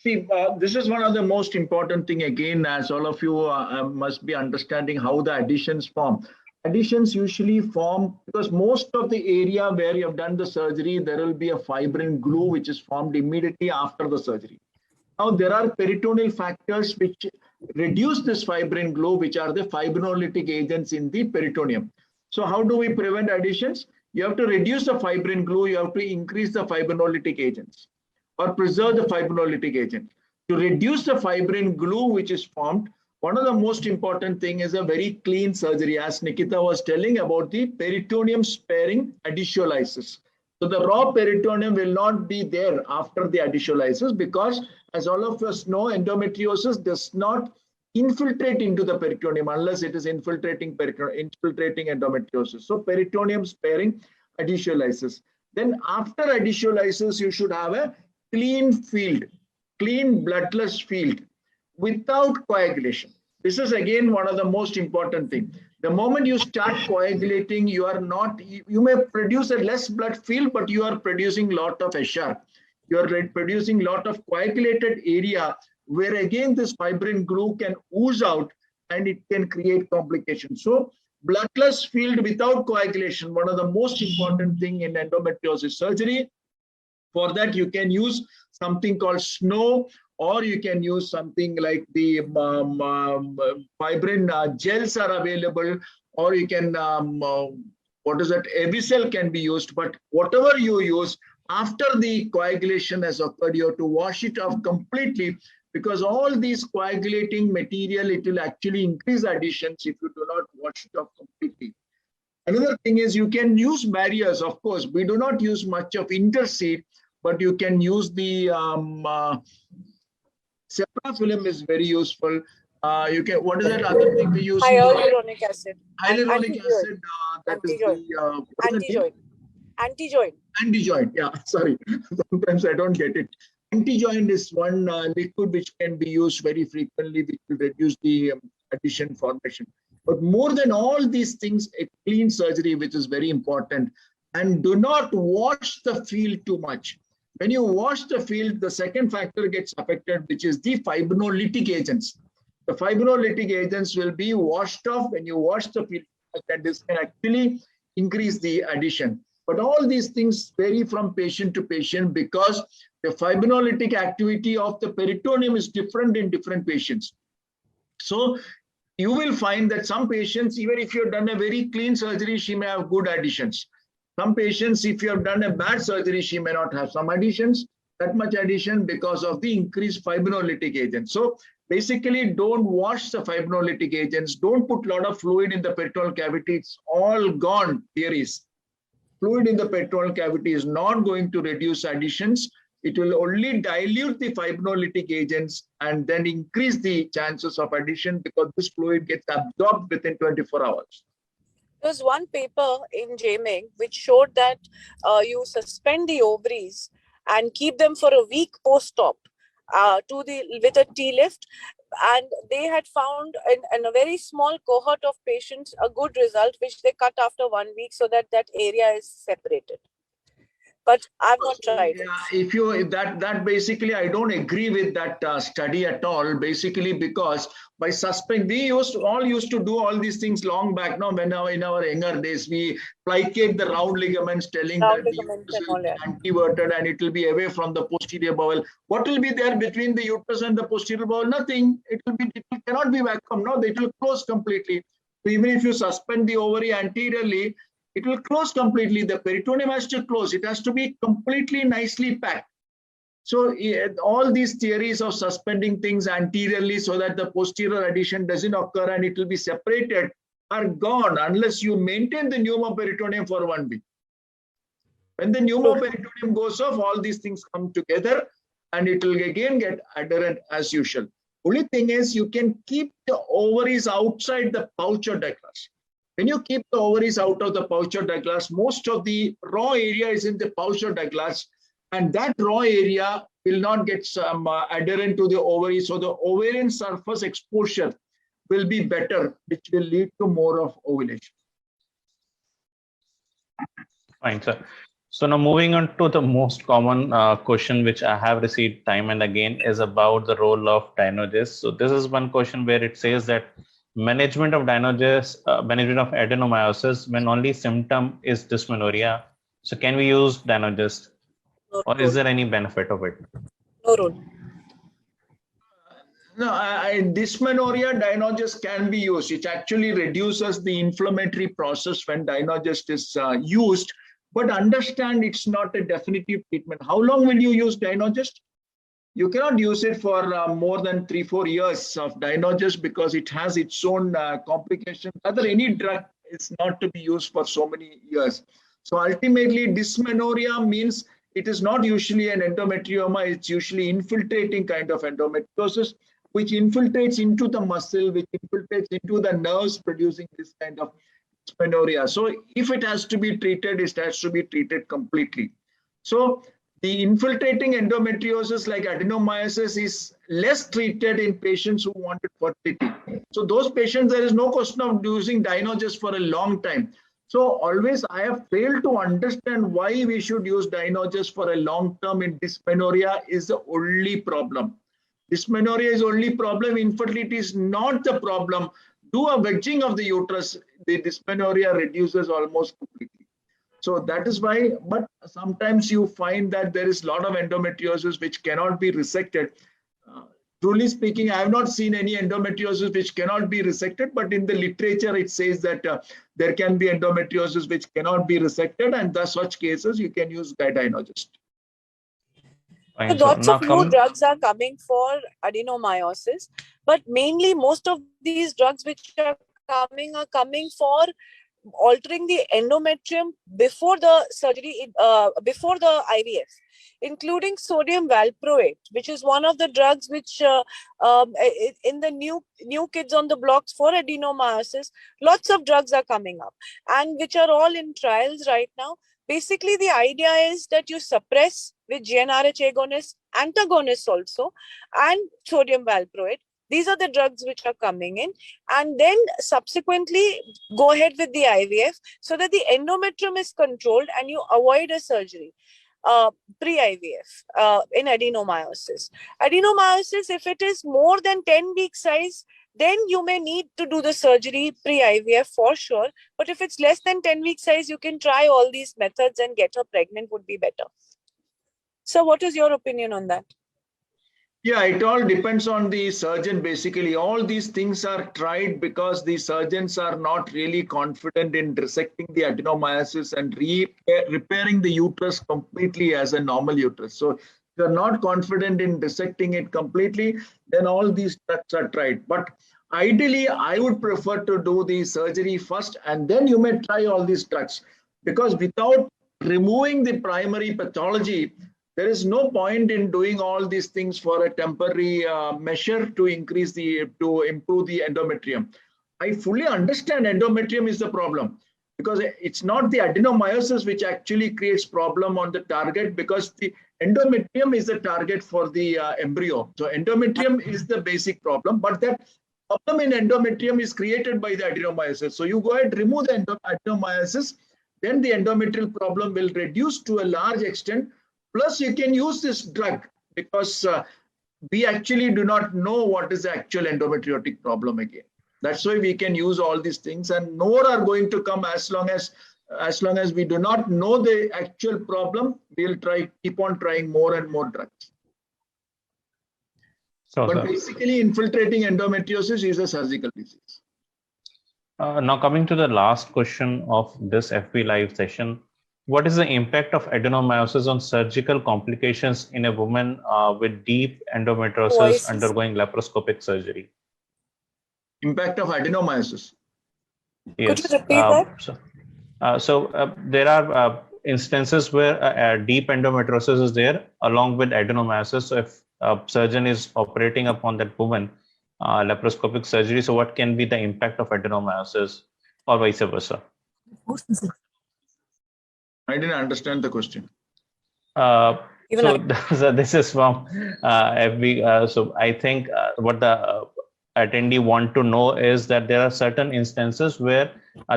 This is one of the most important thing again, as all of you must be understanding how the adhesions form. Adhesions usually form because most of the area where you have done the surgery, there will be a fibrin glue which is formed immediately after the surgery. Now, there are peritoneal factors which reduce this fibrin glue, which are the fibrinolytic agents in the peritoneum. So how do we prevent adhesions? You have to reduce the fibrin glue, you have to increase the fibrinolytic agents or preserve the fibrinolytic agent. To reduce the fibrin glue which is formed, one of the most important thing is a very clean surgery, as Nikita was telling about the peritoneum sparing adhesiolysis. So the raw peritoneum will not be there after the adhesiolysis because, as all of us know, endometriosis does not infiltrate into the peritoneum unless it is infiltrating endometriosis. So peritoneum sparing adhesiolysis. Then after adhesiolysis, you should have a clean field, clean bloodless field without coagulation. This is again one of the most important things. The moment you start coagulating, you may produce a less blood field, but you are producing a lot of HR. You are producing a lot of coagulated area where again this fibrin glue can ooze out and it can create complications. So bloodless field without coagulation, one of the most important thing in endometriosis surgery. For that, you can use something called snow, or you can use something like the fibrin gels are available, or you can, Avicel can be used. But whatever you use, after the coagulation has occurred, you have to wash it off completely, because all these coagulating material, it will actually increase adhesions if you do not wash it off completely. Another thing is you can use barriers. Of course, we do not use much of interseed, but you can use the cephalosporin is very useful. You can, what is that other thing we use? Hyaluronic acid. Hyaluronic acid. That is the anti-joint. Anti-joint. Anti-joint. Yeah, sorry. Sometimes I don't get it. Anti-joint is one liquid which can be used very frequently, which will reduce the adhesion formation. But more than all these things, a clean surgery, which is very important, and do not wash the field too much. When you wash the field, the second factor gets affected, which is the fibrinolytic agents. The fibrinolytic agents will be washed off when you wash the field, and this can actually increase the adhesion. But all these things vary from patient to patient because the fibrinolytic activity of the peritoneum is different in different patients. So you will find that some patients, even if you've done a very clean surgery, she may have good adhesions. Some patients, if you have done a bad surgery, she may not have some adhesions, that much adhesion because of the increased fibrinolytic agents. So basically, don't wash the fibrinolytic agents. Don't put a lot of fluid in the peritoneal cavity. It's all gone, theories. Fluid in the peritoneal cavity is not going to reduce adhesions. It will only dilute the fibrinolytic agents and then increase the chances of adhesion because this fluid gets absorbed within 24 hours. There was one paper in JMIG which showed that you suspend the ovaries and keep them for a week post-op with a T-lift, and they had found in a very small cohort of patients a good result, which they cut after 1 week so that that area is separated. but I've not tried it. Yeah, if you that basically, I don't agree with that study at all. Basically, because by suspending, we used to do all these things long back. Now, when in our younger days, we plicate the round ligaments, telling Round that the ligaments uterus and will all be that. anteverted and it will be away from the posterior bowel. What will be there between the uterus and the posterior bowel? Nothing. It cannot be vacuum. No, it will close completely. So even if you suspend the ovary anteriorly, it will close completely. The peritoneum has to close. It has to be completely nicely packed. So all these theories of suspending things anteriorly so that the posterior adhesion doesn't occur and it will be separated are gone unless you maintain the pneumoperitoneum for 1 week. When the pneumoperitoneum goes off, all these things come together and it will again get adherent as usual. Only thing is you can keep the ovaries outside the pouch or Douglas. When you keep the ovaries out of the pouch or Douglas, most of the raw area is in the pouch or Douglas, and that raw area will not get adherent to the ovary. So the ovarian surface exposure will be better, which will lead to more of ovulation. Fine, sir. So now moving on to the most common question which I have received time and again is about the role of gynogests. So this is one question where it says that management of management of adenomyosis when only symptom is dysmenorrhea. So can we use gynogest, or is there any benefit of it? No role. No, dysmenorrhea gynogest can be used. It actually reduces the inflammatory process when gynogest is used. But understand it's not a definitive treatment. How long will you use gynogest? You cannot use it for more than 3-4 years of gynogest because it has its own complications. Other any drug is not to be used for so many years. So ultimately, dysmenorrhea means it is not usually an endometrioma. It's usually infiltrating kind of endometriosis, which infiltrates into the muscle, which infiltrates into the nerves, producing this kind of dysmenorrhea. So if it has to be treated, it has to be treated completely. So the infiltrating endometriosis like adenomyosis is less treated in patients who wanted fertility. So those patients, there is no question of using gynogest for a long time. So always I have failed to understand why we should use gynogest for a long term in dysmenorrhea is the only problem. Dysmenorrhea is only problem. Infertility is not the problem. Do a wedging of the uterus, the dysmenorrhea reduces almost completely. So that is why, but sometimes you find that there is a lot of endometriosis which cannot be resected. Truly speaking, I have not seen any endometriosis which cannot be resected, but in the literature it says that there can be endometriosis which cannot be resected, and thus such cases you can use gynogest. Fine, So lots of new drugs are coming for adenomyosis, but mainly most of these drugs which are coming for altering the endometrium before the surgery, before the IVF, including sodium valproate, which is one of the drugs which in the new kids on the blocks for adenomyosis, lots of drugs are coming up and which are all in trials right now. Basically, the idea is that you suppress with GnRH agonists, antagonists also, and sodium valproate. These are the drugs which are coming in, and then subsequently go ahead with the IVF so that the endometrium is controlled and you avoid a surgery pre-IVF in adenomyosis. Adenomyosis, if it is more than 10-week size, then you may need to do the surgery pre-IVF for sure. But if it's less than 10-week size, you can try all these methods and get her pregnant would be better. So what is your opinion on that? Yeah, it all depends on the surgeon. Basically, all these things are tried because the surgeons are not really confident in resecting the adenomyosis and repairing the uterus completely as a normal uterus. So if you're not confident in resecting it completely, then all these drugs are tried. But ideally, I would prefer to do the surgery first, and then you may try all these drugs. Because without removing the primary pathology, there is no point in doing all these things for a temporary measure to improve the endometrium. I fully understand endometrium is the problem because it's not the adenomyosis which actually creates problem on the target, because the endometrium is the target for the embryo. So endometrium is the basic problem, but that problem in endometrium is created by the adenomyosis. So you go ahead, remove the adenomyosis, then the endometrial problem will reduce to a large extent. Plus, you can use this drug because we actually do not know what is the actual endometriotic problem again. That's why we can use all these things, and more are going to come as long as we do not know the actual problem. We'll keep on trying more and more drugs. So, But basically, infiltrating endometriosis is a surgical disease. now coming to the last question of this FB Live session, what is the impact of adenomyosis on surgical complications in a woman with deep endometriosis undergoing laparoscopic surgery? Impact of adenomyosis. Yes. Could you repeat that? So there are instances where deep endometriosis is there along with adenomyosis. So if a surgeon is operating upon that woman, laparoscopic surgery, so what can be the impact of adenomyosis or vice versa? I didn't understand the question. So this is from FB. So I think what the attendee want to know is that there are certain instances where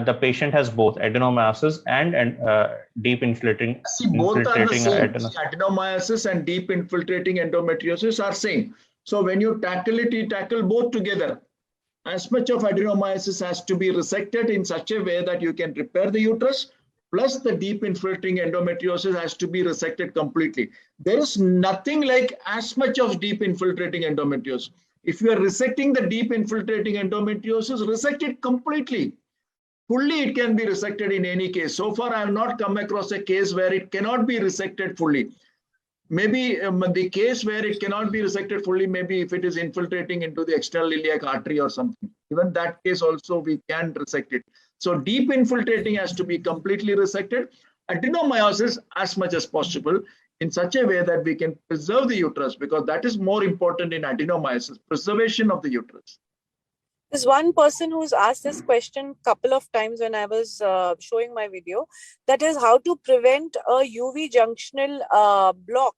the patient has both adenomyosis and deep infiltrating. See, both are the same. Adenomyosis and deep infiltrating endometriosis are same. So when you tackle it, you tackle both together. As much of adenomyosis has to be resected in such a way that you can repair the uterus, plus the deep infiltrating endometriosis has to be resected completely. There is nothing like as much of deep infiltrating endometriosis. If you are resecting the deep infiltrating endometriosis, resect it completely. Fully, it can be resected in any case. So far, I have not come across a case where it cannot be resected fully. Maybe the case where it cannot be resected fully, maybe if it is infiltrating into the external iliac artery or something. Even that case also, we can resect it. So deep infiltrating has to be completely resected. Adenomyosis as much as possible in such a way that we can preserve the uterus, because that is more important in adenomyosis, preservation of the uterus. There's one person who's asked this question a couple of times when I was showing my video. That is how to prevent a UV junctional block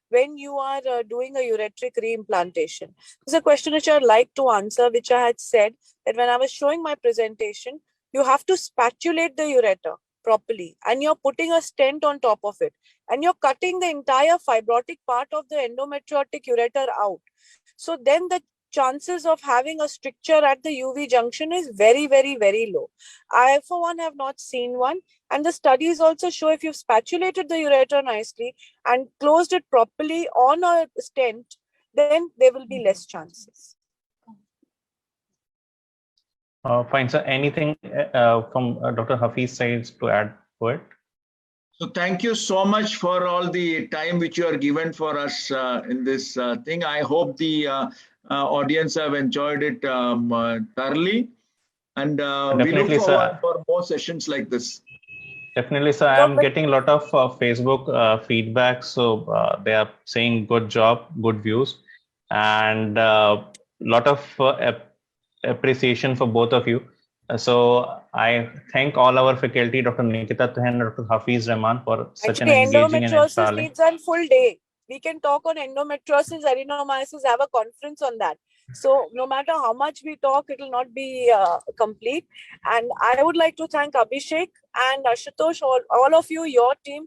when you are doing a ureteric reimplantation. This is a question which I'd like to answer, which I had said that when I was showing my presentation, you have to spatulate the ureter properly and you're putting a stent on top of it and you're cutting the entire fibrotic part of the endometriotic ureter out. So then the chances of having a stricture at the UV junction is very, very, very low. I, for one, have not seen one. And the studies also show if you've spatulated the ureter nicely and closed it properly on a stent, then there will be less chances. Fine, sir. Anything from Dr. Hafeez side to add to it? So thank you so much for all the time which you are given for us in this thing. I hope the audience have enjoyed it thoroughly, and we look forward for more sessions like this. Definitely, sir. I am getting a lot of Facebook feedback, so they are saying good job, good views, and lot of appreciation for both of you. So I thank all our faculty, Dr. Nikita, Trehan, and Dr. Hafeez Rahman for such an engaging and endometriosis needs a full day. We can talk on endometriosis, adenomyosis, have a conference on that. So no matter how much we talk, it will not be complete. And I would like to thank Abhishek and Ashutosh, all of you, your team,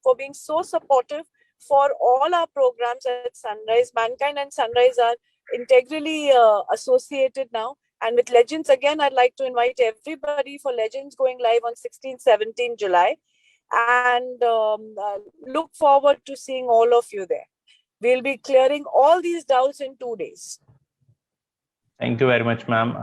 for being so supportive for all our programs at Sunrise. Mankind and Sunrise are integrally associated now. And with Legends, again, I'd like to invite everybody for Legends going live on 16-17 July. And look forward to seeing all of you there. We'll be clearing all these doubts in 2 days. Thank you very much, ma'am,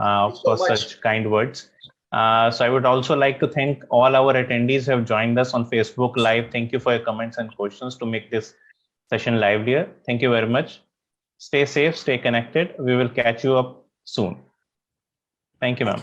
for such kind words. So I would also like to thank all our attendees who have joined us on Facebook Live. Thank you for your comments and questions to make this session livelier. Thank you very much. Stay safe, stay connected. We will catch you up soon. Thank you, ma'am.